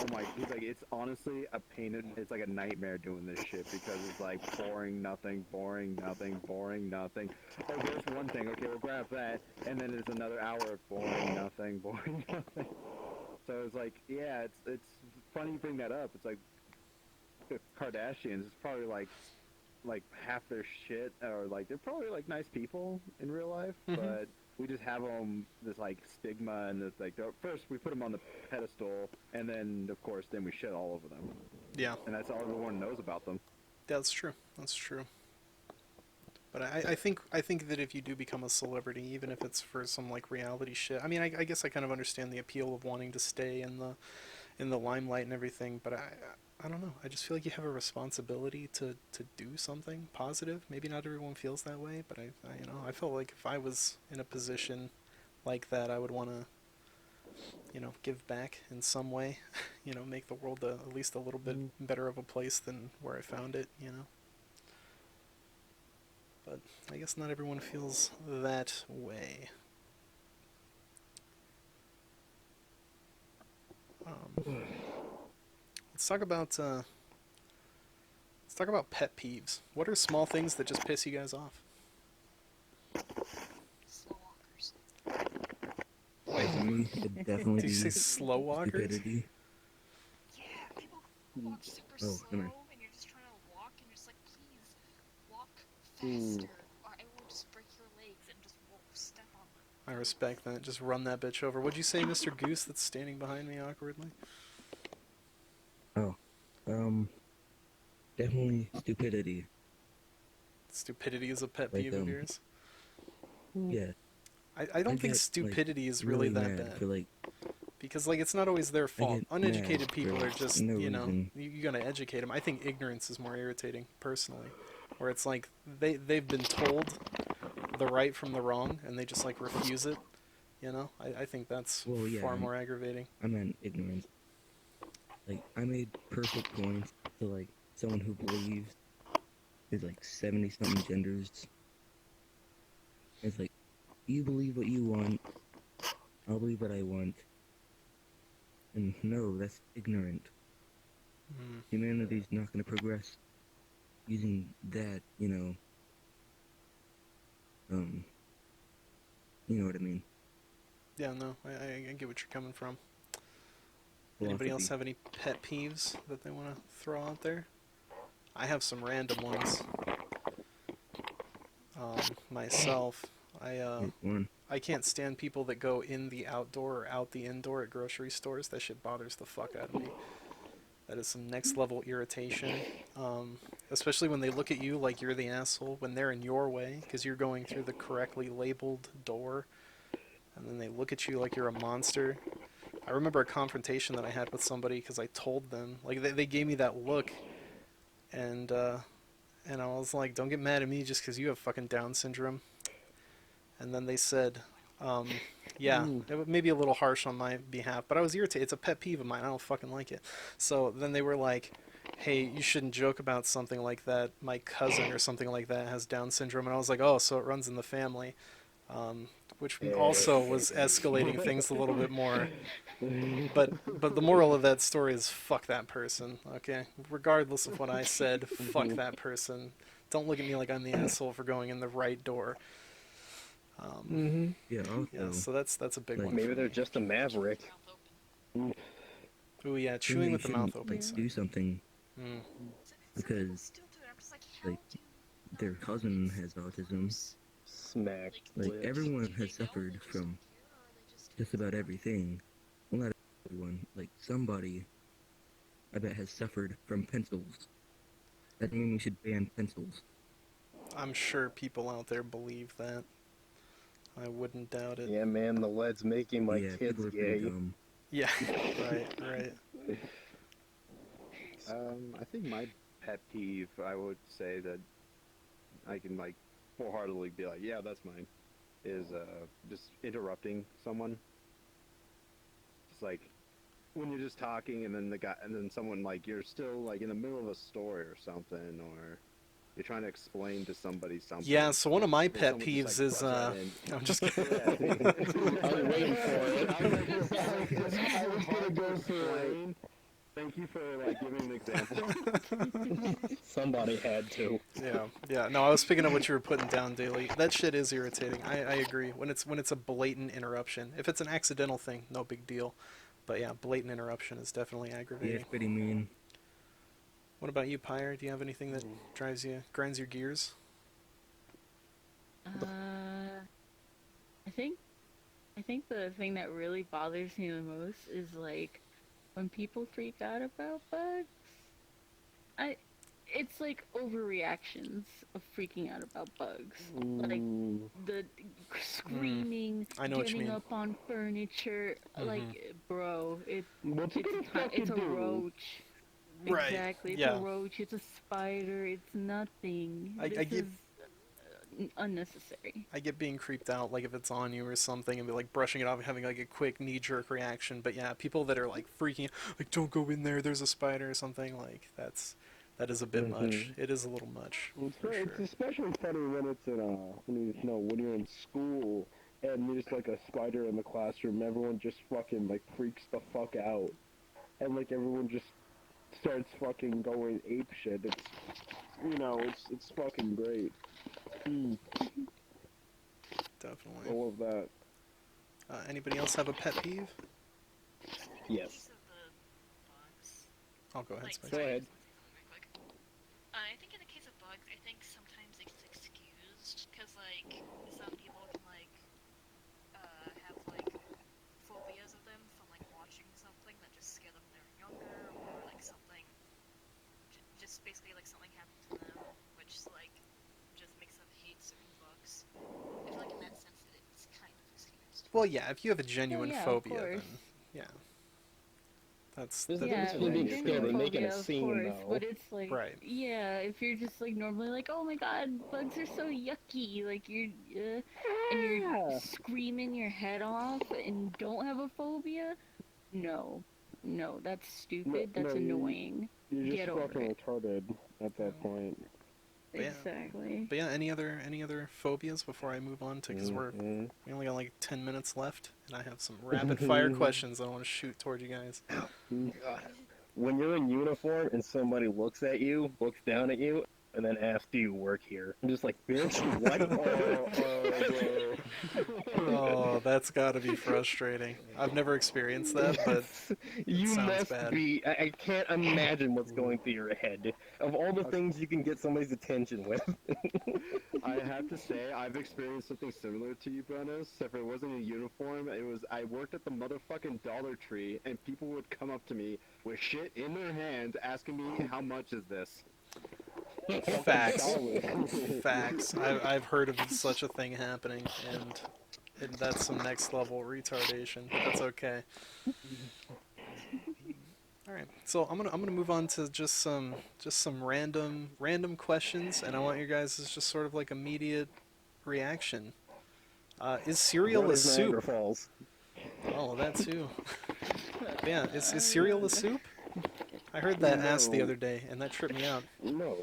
[SPEAKER 8] it's honestly a pain. It's like a nightmare doing this shit because it's like boring nothing, boring nothing, boring nothing. Oh, there's one thing. Okay, we'll grab that, and then there's another hour of boring nothing, boring nothing. So it's like, yeah, it's funny you bring that up. It's like the Kardashians. It's probably like half their shit, or like they're probably like nice people in real life,
[SPEAKER 1] mhm.
[SPEAKER 8] but we just have them this like stigma and this like first we put them on the pedestal, and then of course then we shit all over them,
[SPEAKER 1] Yeah,
[SPEAKER 8] and that's all everyone knows about them.
[SPEAKER 1] that's true. That's true. But I think that if you do become a celebrity, even if it's for some like reality shit, I mean, I guess I kind of understand the appeal of wanting to stay in the limelight and everything. But I don't know. I just feel like you have a responsibility to do something positive. Maybe not everyone feels that way, but I felt like if I was in a position like that, I would want to give back in some way. Make the world at least a little bit better of a place than where I found it. But I guess not everyone feels that way. Um, let's talk about pet peeves. What are small things that just piss you guys off?
[SPEAKER 5] Slow walkers.
[SPEAKER 9] For me, it'd definitely
[SPEAKER 1] Did you say
[SPEAKER 9] be
[SPEAKER 1] slow walkers?
[SPEAKER 9] stupidity.
[SPEAKER 5] Yeah, people who walk super
[SPEAKER 9] Oh,
[SPEAKER 5] slow,
[SPEAKER 9] come here.
[SPEAKER 5] and you're just trying to walk faster, or I will just break your legs and just step on them.
[SPEAKER 1] I respect that. Just run that bitch over. What'd you say, Mr. Goose, that's standing behind me awkwardly?
[SPEAKER 9] Oh, definitely stupidity.
[SPEAKER 1] Stupidity is a pet
[SPEAKER 9] Like,
[SPEAKER 1] peeve of yours?
[SPEAKER 9] yeah.
[SPEAKER 1] I don't think
[SPEAKER 9] get,
[SPEAKER 1] stupidity
[SPEAKER 9] like,
[SPEAKER 1] is really that
[SPEAKER 9] mad
[SPEAKER 1] bad.
[SPEAKER 9] for, like,
[SPEAKER 1] Because, like, it's not always their
[SPEAKER 9] I
[SPEAKER 1] fault.
[SPEAKER 9] get
[SPEAKER 1] Uneducated
[SPEAKER 9] mad
[SPEAKER 1] people
[SPEAKER 9] for
[SPEAKER 1] are just,
[SPEAKER 9] no
[SPEAKER 1] you know,
[SPEAKER 9] reason.
[SPEAKER 1] you gotta educate them. I think ignorance is more irritating, personally. Where it's like, they've been told the right from the wrong, and they just, like, refuse it. You know? I think that's
[SPEAKER 9] Well, yeah,
[SPEAKER 1] far more aggravating.
[SPEAKER 9] I meant ignorance. Like, I made perfect points to, like, someone who believes there's, like, 70-something genders. It's like, you believe what you want, I'll believe what I want. And no, that's ignorant.
[SPEAKER 1] Mm.
[SPEAKER 9] Humanity's not going to progress using that, you know, you know what I mean.
[SPEAKER 1] Yeah, no, I get what you're coming from. Anybody else have any pet peeves that they want to throw out there? I have some random ones. Myself, I can't stand people that go in the outdoor or out the indoor at grocery stores. That shit bothers the fuck out of me. That is some next level irritation. Especially when they look at you like you're the asshole when they're in your way because you're going through the correctly labeled door, and then they look at you like you're a monster. I remember a confrontation that I had with somebody because I told them, like, they gave me that look, and I was like, don't get mad at me just because you have fucking Down syndrome. And then they said, yeah, it may be a little harsh on my behalf, but I was irritated. It's a pet peeve of mine. I don't fucking like it. So then they were like, hey, you shouldn't joke about something like that. My cousin or something like that has Down syndrome. And I was like, oh, so it runs in the family. Which also was escalating things a little bit more. But the moral of that story is fuck that person, okay? Regardless of what I said, fuck that person. Don't look at me like I'm the asshole for going in the right door.
[SPEAKER 9] Yeah, also,
[SPEAKER 1] Yeah, so that's a big
[SPEAKER 9] like,
[SPEAKER 1] one.
[SPEAKER 2] Maybe
[SPEAKER 1] for
[SPEAKER 2] they're
[SPEAKER 1] me.
[SPEAKER 2] just a maverick.
[SPEAKER 1] Ooh, yeah, chewing
[SPEAKER 9] maybe
[SPEAKER 1] with the
[SPEAKER 9] you
[SPEAKER 1] mouth
[SPEAKER 9] shouldn't,
[SPEAKER 1] open.
[SPEAKER 9] like, do something
[SPEAKER 1] Mm.
[SPEAKER 9] because,
[SPEAKER 5] Still do it. I'm just like, how
[SPEAKER 9] like,
[SPEAKER 5] do
[SPEAKER 9] their cousin has autism.
[SPEAKER 2] Smack.
[SPEAKER 9] Like,
[SPEAKER 2] lips.
[SPEAKER 9] everyone
[SPEAKER 5] do they
[SPEAKER 9] has
[SPEAKER 5] know
[SPEAKER 9] suffered
[SPEAKER 5] they just
[SPEAKER 9] from
[SPEAKER 5] don't care, or are they just
[SPEAKER 9] just about everything. Well, not everyone. Like, somebody, I bet, has suffered from pencils. That doesn't mean we should ban pencils.
[SPEAKER 1] I'm sure people out there believe that. I wouldn't doubt it.
[SPEAKER 2] Yeah, man, the lead's making my
[SPEAKER 9] Yeah,
[SPEAKER 2] kids
[SPEAKER 9] people are pretty
[SPEAKER 2] gay.
[SPEAKER 9] dumb.
[SPEAKER 1] Yeah, right.
[SPEAKER 8] I think my pet peeve, I would say that I can like wholeheartedly be like, yeah, that's mine, is just interrupting someone. Just like when you're just talking and then someone like you're still like in the middle of a story or something, or you're trying to explain to somebody something.
[SPEAKER 1] Yeah, so one of my
[SPEAKER 8] and
[SPEAKER 1] pet
[SPEAKER 8] someone just,
[SPEAKER 1] peeves
[SPEAKER 8] like,
[SPEAKER 1] is,
[SPEAKER 8] butts right in.
[SPEAKER 1] I'm just kidding.
[SPEAKER 2] I was waiting for it.
[SPEAKER 3] I was gonna go for it. Thank you for like giving an example.
[SPEAKER 2] Somebody had to.
[SPEAKER 1] Yeah. No, I was picking up what you were putting down, Daily. That shit is irritating. I agree. When it's a blatant interruption. If it's an accidental thing, no big deal. But yeah, blatant interruption is definitely
[SPEAKER 9] Yeah,
[SPEAKER 1] aggravating.
[SPEAKER 9] it's pretty mean.
[SPEAKER 1] What about you, Pyre? Do you have anything that grinds your gears?
[SPEAKER 4] I think the thing that really bothers me the most is like when people freak out about bugs. It's like overreactions of freaking out about bugs. Like the screaming,
[SPEAKER 1] I know what you
[SPEAKER 4] getting
[SPEAKER 1] mean.
[SPEAKER 4] up on furniture. Like, bro,
[SPEAKER 3] What's it gonna fucking
[SPEAKER 4] it's a
[SPEAKER 3] do?
[SPEAKER 4] roach.
[SPEAKER 1] Right.
[SPEAKER 4] Exactly. It's
[SPEAKER 1] Yeah.
[SPEAKER 4] a roach. It's a spider. It's nothing.
[SPEAKER 1] I
[SPEAKER 4] This
[SPEAKER 1] get-
[SPEAKER 4] is unnecessary.
[SPEAKER 1] I get being creeped out, like if it's on you or something, and be like brushing it off and having like a quick knee-jerk reaction. But yeah, people that are like freaking, like don't go in there. There's a spider or something. Like that is a bit much. It is a little much for
[SPEAKER 3] It's
[SPEAKER 1] sure.
[SPEAKER 3] especially funny when it's in when you're in school and there's like a spider in the classroom. Everyone just fucking like freaks the fuck out, and like everyone just starts fucking going ape shit. It's fucking great.
[SPEAKER 1] Definitely.
[SPEAKER 3] I love that.
[SPEAKER 1] Anybody else have a pet peeve?
[SPEAKER 2] Yes.
[SPEAKER 5] of the bugs?
[SPEAKER 1] I'll go ahead,
[SPEAKER 5] Like,
[SPEAKER 1] Spice.
[SPEAKER 2] Go ahead.
[SPEAKER 5] I just want to say something real quick. I think in the case of bugs, I think sometimes it's excused like some people can like have like phobias of them from like watching something that just scared them when they were younger, or like something just basically like something happened to them, which like just makes them hate certain books. I feel like in that sense that it's kind of excused.
[SPEAKER 1] Well, yeah, if you have a
[SPEAKER 4] Oh
[SPEAKER 1] genuine
[SPEAKER 4] yeah, of
[SPEAKER 1] phobia,
[SPEAKER 4] course.
[SPEAKER 1] then yeah, that's
[SPEAKER 2] There's a
[SPEAKER 1] that,
[SPEAKER 2] difference
[SPEAKER 4] Yeah,
[SPEAKER 2] between
[SPEAKER 4] with a
[SPEAKER 2] being scared
[SPEAKER 4] genuine
[SPEAKER 2] and making a
[SPEAKER 4] phobia, of
[SPEAKER 2] scene,
[SPEAKER 4] course,
[SPEAKER 2] though.
[SPEAKER 4] but it's like,
[SPEAKER 1] right.
[SPEAKER 4] yeah, if you're just like normally like, oh my god, bugs are so yucky, like and you're screaming your head off and don't have a phobia, no, no, that's
[SPEAKER 3] No,
[SPEAKER 4] stupid,
[SPEAKER 3] no,
[SPEAKER 4] that's annoying.
[SPEAKER 3] you're just
[SPEAKER 4] Get over
[SPEAKER 3] fucking
[SPEAKER 4] it.
[SPEAKER 3] retarded at that point.
[SPEAKER 1] But yeah,
[SPEAKER 4] Exactly.
[SPEAKER 1] but yeah, any other phobias before I move on to, because we only got like 10 minutes left, and I have some rapid fire questions I want to shoot toward you guys.
[SPEAKER 2] God. When you're in uniform and somebody looks at you, looks down at you, and then asks, "Do you work here?" I'm just like, bitch, what?
[SPEAKER 1] Oh, that's got to be frustrating. I've never experienced that, but
[SPEAKER 2] You
[SPEAKER 1] sounds
[SPEAKER 2] must
[SPEAKER 1] bad.
[SPEAKER 2] be. I can't imagine what's going through your head. Of all the things you can get somebody's attention with.
[SPEAKER 8] I have to say, I've experienced something similar to you, Brennis, except it wasn't a uniform. I worked at the motherfucking Dollar Tree, and people would come up to me with shit in their hands asking me, how much is this?
[SPEAKER 1] Facts. Facts. I've heard of such a thing happening, and that's some next level retardation, but that's okay. All right, so I'm gonna move on to just some random questions, and I want your guys' just sort of like immediate reaction. Is cereal
[SPEAKER 2] What
[SPEAKER 1] a
[SPEAKER 2] is Niagara
[SPEAKER 1] soup?
[SPEAKER 2] Falls?
[SPEAKER 1] Oh, that too. But yeah, is cereal a soup? I heard that asked the
[SPEAKER 2] No.
[SPEAKER 1] other day, and that tripped me out.
[SPEAKER 2] No.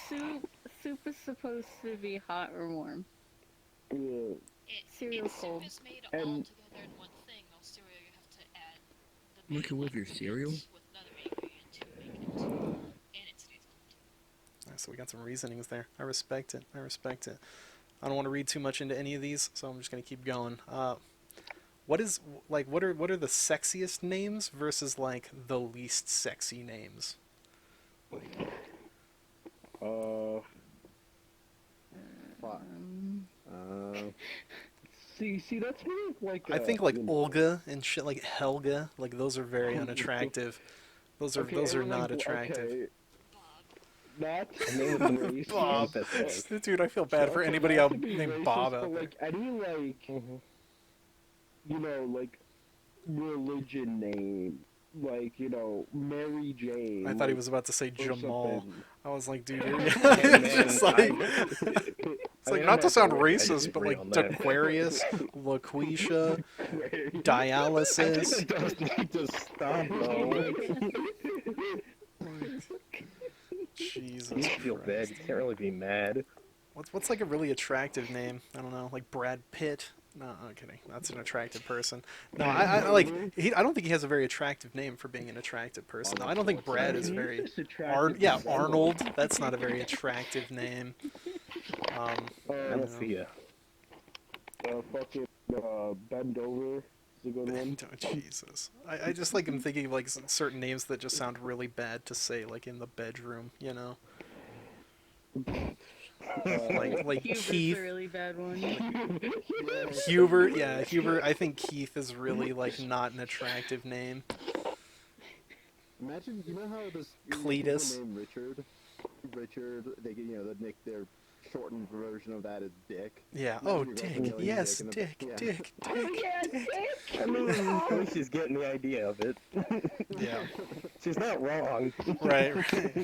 [SPEAKER 4] Soup, soup is supposed to be hot or warm. Cereal's
[SPEAKER 5] Soup
[SPEAKER 4] cold.
[SPEAKER 5] is made
[SPEAKER 3] And-
[SPEAKER 5] all together in one thing, while cereal you have to add the main
[SPEAKER 9] Microwave your cereal?
[SPEAKER 5] ingredients with another ingredient to make it into, and it stays cold.
[SPEAKER 1] So we got some reasonings there. I respect it. I respect it. I don't want to read too much into any of these, so I'm just gonna keep going. What is like what are the sexiest names versus like the least sexy names?
[SPEAKER 8] Fuck.
[SPEAKER 3] See, that's more of like
[SPEAKER 1] I think like Olga and shit like Helga, like those are very unattractive. Those are not attractive.
[SPEAKER 3] Okay,
[SPEAKER 5] Bob.
[SPEAKER 3] not race.
[SPEAKER 1] Bob,
[SPEAKER 2] Emphasis.
[SPEAKER 1] dude, I feel bad for anybody
[SPEAKER 3] not
[SPEAKER 1] out
[SPEAKER 3] to be
[SPEAKER 1] named
[SPEAKER 3] racist,
[SPEAKER 1] Bob
[SPEAKER 3] but
[SPEAKER 1] out there.
[SPEAKER 3] like any like like religion name, like Mary Jane.
[SPEAKER 1] I thought he
[SPEAKER 3] like,
[SPEAKER 1] was about to say
[SPEAKER 3] or
[SPEAKER 1] Jamal.
[SPEAKER 3] something.
[SPEAKER 1] I was like, dude, you're
[SPEAKER 2] Man,
[SPEAKER 1] just like, it's like
[SPEAKER 2] I'm
[SPEAKER 1] not to
[SPEAKER 2] not
[SPEAKER 1] sound
[SPEAKER 2] gonna- I
[SPEAKER 1] racist, but
[SPEAKER 2] disagree
[SPEAKER 1] like
[SPEAKER 2] on that.
[SPEAKER 1] Aquarius, LaQuisha,
[SPEAKER 2] I
[SPEAKER 1] dialysis.
[SPEAKER 2] think it does need to stop, though.
[SPEAKER 1] Jesus
[SPEAKER 2] You feel bad.
[SPEAKER 1] Christ.
[SPEAKER 2] You can't really be mad.
[SPEAKER 1] What's like a really attractive name? I don't know, like Brad Pitt. No, I'm kidding. That's an attractive person. No, I like. I don't think he has a very attractive name for being an attractive person. No, I don't think Brad is very. Yeah, Arnold. That's not a very attractive name.
[SPEAKER 2] I don't see ya.
[SPEAKER 3] Fucking Bend Over is a good one.
[SPEAKER 1] Oh, Jesus. I just like am thinking of like certain names that just sound really bad to say like in the bedroom, you know? Like
[SPEAKER 4] Hubert's
[SPEAKER 1] Keith,
[SPEAKER 4] a really bad one.
[SPEAKER 1] Hubert, yeah, Hubert. I think Keith is really like not an attractive name.
[SPEAKER 8] Imagine, you know how this
[SPEAKER 1] Cletus.
[SPEAKER 8] people named Richard, they get, their shortened version of that is Dick.
[SPEAKER 1] Yeah.
[SPEAKER 8] Imagine
[SPEAKER 1] Oh,
[SPEAKER 8] your girlfriend
[SPEAKER 1] Dick.
[SPEAKER 8] yelling
[SPEAKER 1] Yes,
[SPEAKER 8] in the-
[SPEAKER 1] Dick.
[SPEAKER 8] yeah.
[SPEAKER 1] Dick.
[SPEAKER 2] I mean, at least she's getting the idea of it.
[SPEAKER 1] Yeah.
[SPEAKER 2] She's not wrong.
[SPEAKER 1] Right.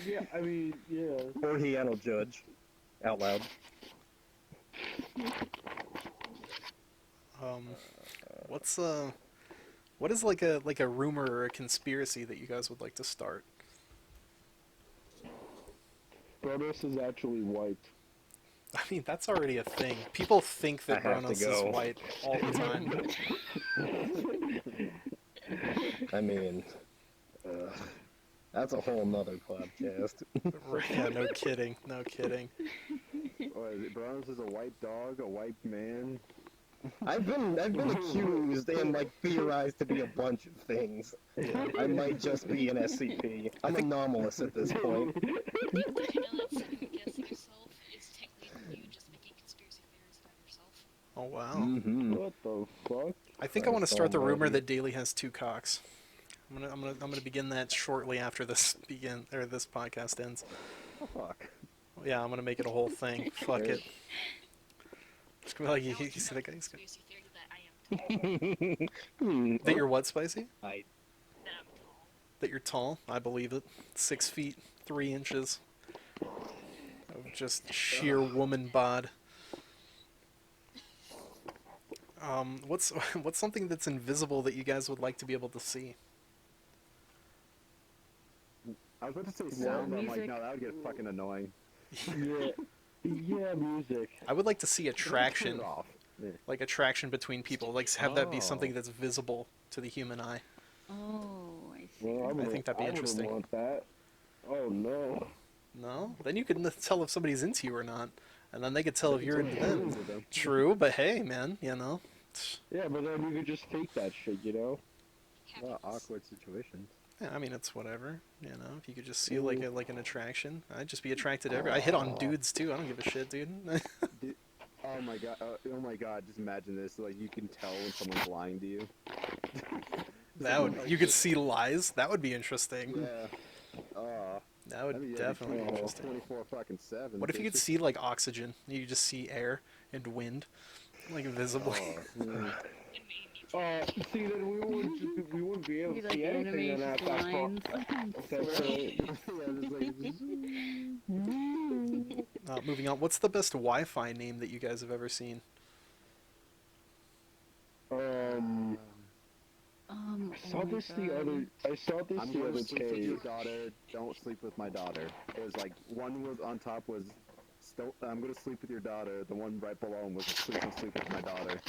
[SPEAKER 3] Yeah, I mean, yeah.
[SPEAKER 2] Or he, I don't judge. Out loud.
[SPEAKER 1] What is like a rumor or a conspiracy that you guys would like to start?
[SPEAKER 3] Bronos is actually white.
[SPEAKER 1] I mean, that's already a thing. People think that
[SPEAKER 2] I have to
[SPEAKER 1] Bronos is
[SPEAKER 2] go.
[SPEAKER 1] white all the time.
[SPEAKER 2] I mean, that's a whole nother podcast.
[SPEAKER 1] Yeah, no kidding. No kidding.
[SPEAKER 8] Or is it Browns is a white dog, a white man?
[SPEAKER 2] I've been accused and like theorized to be a bunch of things. I might just be an SCP. I'm anomalous at this point.
[SPEAKER 5] I know that second guessing yourself is technically you just making conspiracy
[SPEAKER 1] Oh wow.
[SPEAKER 2] Mm-hmm.
[SPEAKER 3] What the fuck?
[SPEAKER 1] I think I want to
[SPEAKER 3] Christ
[SPEAKER 1] start the rumor
[SPEAKER 3] almighty.
[SPEAKER 1] that Daly has two cocks. I'm gonna begin that shortly after this this podcast ends.
[SPEAKER 8] Oh, fuck.
[SPEAKER 1] Yeah, I'm gonna make it a whole thing. Fuck it. It's gonna be like you see that guy. He's gonna,
[SPEAKER 5] Conspiracy theory that I am
[SPEAKER 1] that you're what, Spicy?
[SPEAKER 2] I
[SPEAKER 5] that I'm tall.
[SPEAKER 1] That you're tall. I believe it. 6 feet 3 inches of just sheer woman bod. What's what's something that's invisible that you guys would like to be able to see?
[SPEAKER 8] I was about to say sound, but I'm like,
[SPEAKER 4] Music.
[SPEAKER 8] no, that would get fucking annoying.
[SPEAKER 3] Yeah. Yeah, music.
[SPEAKER 1] I would like to see
[SPEAKER 8] Turn
[SPEAKER 1] attraction,
[SPEAKER 8] it off. Yeah.
[SPEAKER 1] like attraction between people. Like have that be
[SPEAKER 8] Oh.
[SPEAKER 1] something that's visible to the human eye.
[SPEAKER 4] Oh, I see.
[SPEAKER 3] Well,
[SPEAKER 1] I think that'd be interesting.
[SPEAKER 3] I wouldn't want that. Oh no.
[SPEAKER 1] No, then you can tell if somebody's into you or not, and then they could tell if you're into them.
[SPEAKER 8] With them.
[SPEAKER 1] True, but hey, man, you know.
[SPEAKER 3] Yeah, but then you could just fake that shit, you know?
[SPEAKER 8] Well, awkward situations.
[SPEAKER 1] Yeah, I mean, it's whatever. You know, if you could just see like an attraction, I'd just be attracted to I hit on dudes too. I don't give a shit, dude.
[SPEAKER 8] Dude, oh my god, just imagine this. Like, you can tell when someone's lying to you.
[SPEAKER 1] You could see lies. That would be interesting.
[SPEAKER 8] Yeah.
[SPEAKER 1] That would
[SPEAKER 8] I mean,
[SPEAKER 1] definitely be interesting.
[SPEAKER 8] 24 fucking 7.
[SPEAKER 1] What if you could see like oxygen? You could just see air and wind, like visibly.
[SPEAKER 3] See, then we wouldn't be able
[SPEAKER 4] Be
[SPEAKER 3] to
[SPEAKER 4] like
[SPEAKER 3] see anything in
[SPEAKER 4] animation
[SPEAKER 3] that
[SPEAKER 4] lines.
[SPEAKER 1] Moving on. What's the best Wi-Fi name that you guys have ever seen?
[SPEAKER 3] I saw this the other. I saw this
[SPEAKER 8] I'm
[SPEAKER 3] the
[SPEAKER 8] going
[SPEAKER 3] other
[SPEAKER 8] to sleep with
[SPEAKER 3] day.
[SPEAKER 8] your daughter. Don't sleep with my daughter. It was like one was on top was. I'm going to sleep with your daughter. The one right below him was sleep with my daughter.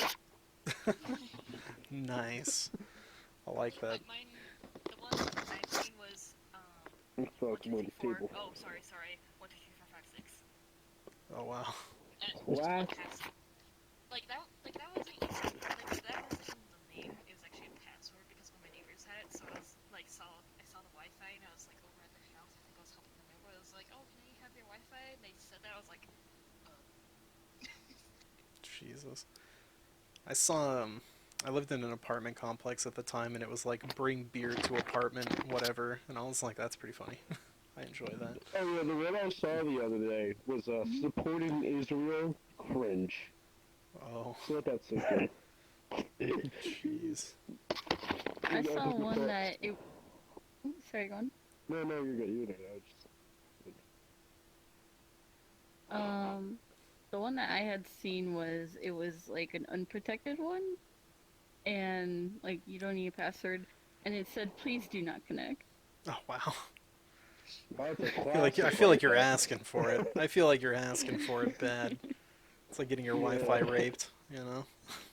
[SPEAKER 1] Nice. I like that.
[SPEAKER 5] Mine, the one I've seen was
[SPEAKER 3] Fuck, more the table.
[SPEAKER 5] Oh, sorry. 1, 2, 3, 4, 5, 6.
[SPEAKER 1] Oh wow.
[SPEAKER 5] And
[SPEAKER 3] What?
[SPEAKER 5] Like that wasn't even that wasn't even the name. It was actually a password because one of my neighbors had it. So I was like, I saw the Wi-Fi and I was like over at their house. I think I was helping them over. I was like, oh, can I have your Wi-Fi? And they said that. I was like,
[SPEAKER 1] Jesus. I saw I lived in an apartment complex at the time, and it was like bring beer to apartment, whatever, and I was like, that's pretty funny. I enjoy that.
[SPEAKER 3] Oh yeah, the one I saw the other day was supporting Israel. Cringe.
[SPEAKER 1] Oh,
[SPEAKER 3] So let that sink in.
[SPEAKER 1] jeez.
[SPEAKER 4] I saw one that it. Sorry, go on.
[SPEAKER 3] No, you're good. You're good.
[SPEAKER 4] The one that I had seen was like an unprotected one, and like you don't need a password, and it said please do not connect.
[SPEAKER 1] Oh wow.
[SPEAKER 3] I
[SPEAKER 1] I feel like you're asking for it. I feel like you're asking for it bad. It's like getting your Wi-Fi raped, you know?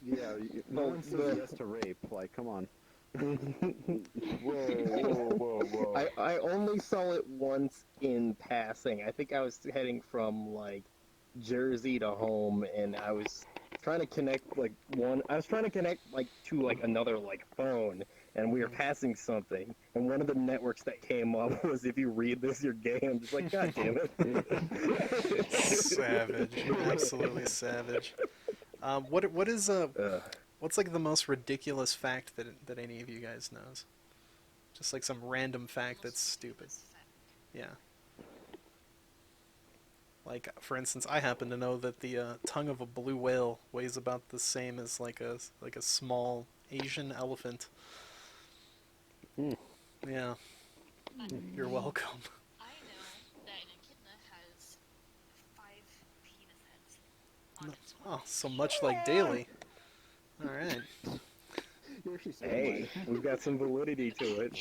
[SPEAKER 8] Yeah, no one says yes to rape. Like, come on.
[SPEAKER 3] Whoa.
[SPEAKER 2] I only saw it once in passing. I think I was heading from like Jersey to home, and I was trying to connect I was trying to connect like to like another like phone, and we were passing something, and one of the networks that came up was if you read this you're gay. I'm just like, god damn it.
[SPEAKER 1] Savage. Absolutely savage. What is what's like the most ridiculous fact that any of you guys knows? Just like some random fact that's stupid. Yeah. Like, for instance, I happen to know that the tongue of a blue whale weighs about the same as like a small Asian elephant. Yeah. You're welcome.
[SPEAKER 5] I know that an echidna has 5 penis heads on its
[SPEAKER 1] Oh, so much like Daly. All right.
[SPEAKER 8] You're actually so
[SPEAKER 2] Hey, we've got some validity to it.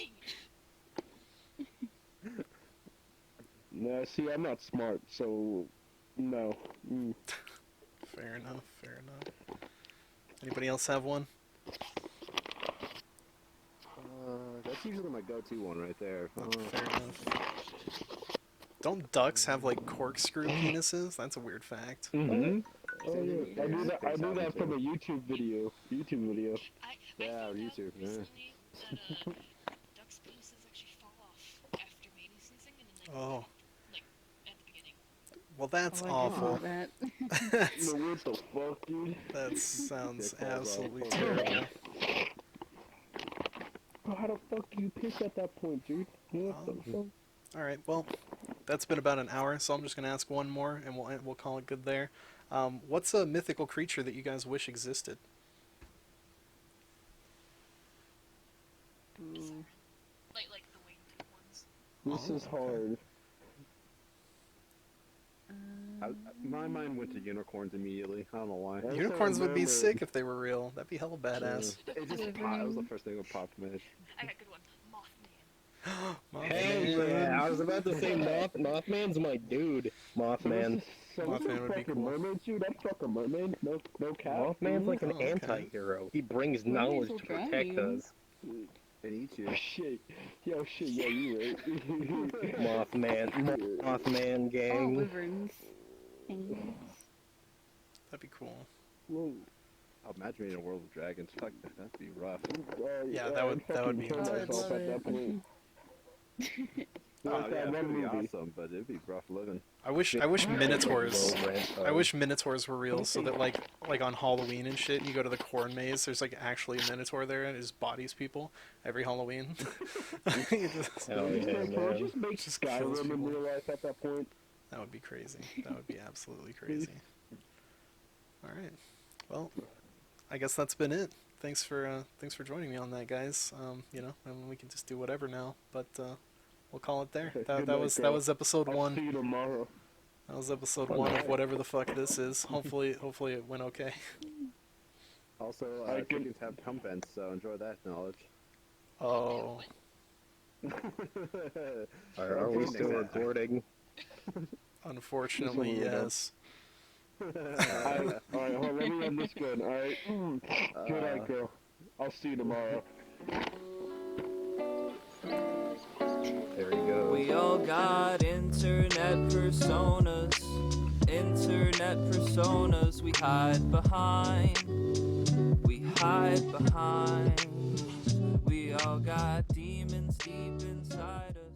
[SPEAKER 3] No, see, I'm not smart, so no.
[SPEAKER 1] Fair enough. Anybody else have one?
[SPEAKER 8] That's usually my go-to one right there.
[SPEAKER 1] Fair enough. Don't ducks have like corkscrew penises? That's a weird fact.
[SPEAKER 3] Oh yeah, I knew that from a YouTube video.
[SPEAKER 5] I
[SPEAKER 8] Yeah,
[SPEAKER 5] found out
[SPEAKER 8] YouTube, yeah.
[SPEAKER 5] recently that ducks' penises actually fall off after mating season, and then they
[SPEAKER 1] Oh.
[SPEAKER 5] like at the beginning.
[SPEAKER 1] Well, that's
[SPEAKER 4] Oh, I didn't
[SPEAKER 1] awful.
[SPEAKER 4] know that.
[SPEAKER 1] That's,
[SPEAKER 3] No, what the fuck, dude?
[SPEAKER 1] that sounds
[SPEAKER 8] Yeah, balls
[SPEAKER 1] absolutely
[SPEAKER 8] out.
[SPEAKER 1] terrible.
[SPEAKER 3] Bro, how the fuck do you piss at that point, dude? What the fuck?
[SPEAKER 1] All right. Well, that's been about an hour, so I'm just gonna ask one more, and we'll call it good there. What's a mythical creature that you guys wish existed?
[SPEAKER 4] Ooh.
[SPEAKER 5] Like the winged ones.
[SPEAKER 3] This
[SPEAKER 1] Oh,
[SPEAKER 3] is
[SPEAKER 1] okay.
[SPEAKER 3] hard.
[SPEAKER 8] My mind went to unicorns immediately. I don't know why.
[SPEAKER 3] Also,
[SPEAKER 1] Unicorns would be
[SPEAKER 3] mermaid.
[SPEAKER 1] sick if they were real. That'd be hella badass.
[SPEAKER 8] It just popped. That was the first thing that popped in my head.
[SPEAKER 5] I got a good one. Mothman.
[SPEAKER 2] Hell yeah! I was about to say Mothman's my dude. Mothman.
[SPEAKER 1] Mothman would be
[SPEAKER 3] fucking
[SPEAKER 1] cool.
[SPEAKER 3] mermaid, dude. That's fucking mermaid. No cap.
[SPEAKER 2] Mothman's like an
[SPEAKER 1] Oh, okay.
[SPEAKER 2] anti-hero. He brings
[SPEAKER 4] Mermaids
[SPEAKER 2] knowledge
[SPEAKER 4] will
[SPEAKER 2] to
[SPEAKER 4] drown
[SPEAKER 2] protect
[SPEAKER 4] you.
[SPEAKER 2] us.
[SPEAKER 8] And eat you.
[SPEAKER 3] Oh, shit. Yo, shit. Yeah, you right.
[SPEAKER 2] Mothman
[SPEAKER 4] Oh,
[SPEAKER 2] gang.
[SPEAKER 4] wyverns. Things.
[SPEAKER 1] That'd be cool.
[SPEAKER 3] Whoa.
[SPEAKER 8] I'll imagine being in a world of dragons. Fuck, that'd be rough.
[SPEAKER 1] Yeah, that would be
[SPEAKER 3] kill
[SPEAKER 1] intense.
[SPEAKER 3] myself
[SPEAKER 4] Oh, I'd
[SPEAKER 3] at that
[SPEAKER 4] love
[SPEAKER 3] point.
[SPEAKER 8] Oh
[SPEAKER 3] Like
[SPEAKER 8] yeah,
[SPEAKER 3] that
[SPEAKER 8] that
[SPEAKER 3] one
[SPEAKER 8] would be
[SPEAKER 3] movie.
[SPEAKER 8] awesome, but it'd be rough living.
[SPEAKER 1] I wish minotaurs.
[SPEAKER 2] Low
[SPEAKER 1] I wish minotaurs were real, so that like on Halloween and shit, you go to the corn maze. There's like actually a minotaur there, and it just bodies people every Halloween. You just-
[SPEAKER 2] Hell yeah,
[SPEAKER 3] Bro,
[SPEAKER 2] man.
[SPEAKER 3] just make
[SPEAKER 1] Just kills
[SPEAKER 3] Skyrim in
[SPEAKER 1] people.
[SPEAKER 3] real life at that point.
[SPEAKER 1] That would be crazy. That would be absolutely crazy. All right. Well, I guess that's been it. Thanks for joining me on that, guys. You know, and we can just do whatever now, but we'll call it there.
[SPEAKER 3] Good
[SPEAKER 1] That
[SPEAKER 3] night,
[SPEAKER 1] was
[SPEAKER 3] girl.
[SPEAKER 1] episode
[SPEAKER 3] I'll
[SPEAKER 1] one.
[SPEAKER 3] see you tomorrow.
[SPEAKER 1] That was episode one of whatever the fuck this is. Hopefully it went okay.
[SPEAKER 8] Also,
[SPEAKER 3] I can-
[SPEAKER 8] chickens have cum vents, so enjoy that knowledge.
[SPEAKER 1] Oh,
[SPEAKER 2] Are we still recording?
[SPEAKER 1] unfortunately, yes.
[SPEAKER 3] Alright, hold on, let me end this good, alright? Good night, girl. I'll see you tomorrow.
[SPEAKER 2] There you go.
[SPEAKER 10] We all got internet personas. Internet personas we hide behind. We hide behind. We all got demons deep inside us.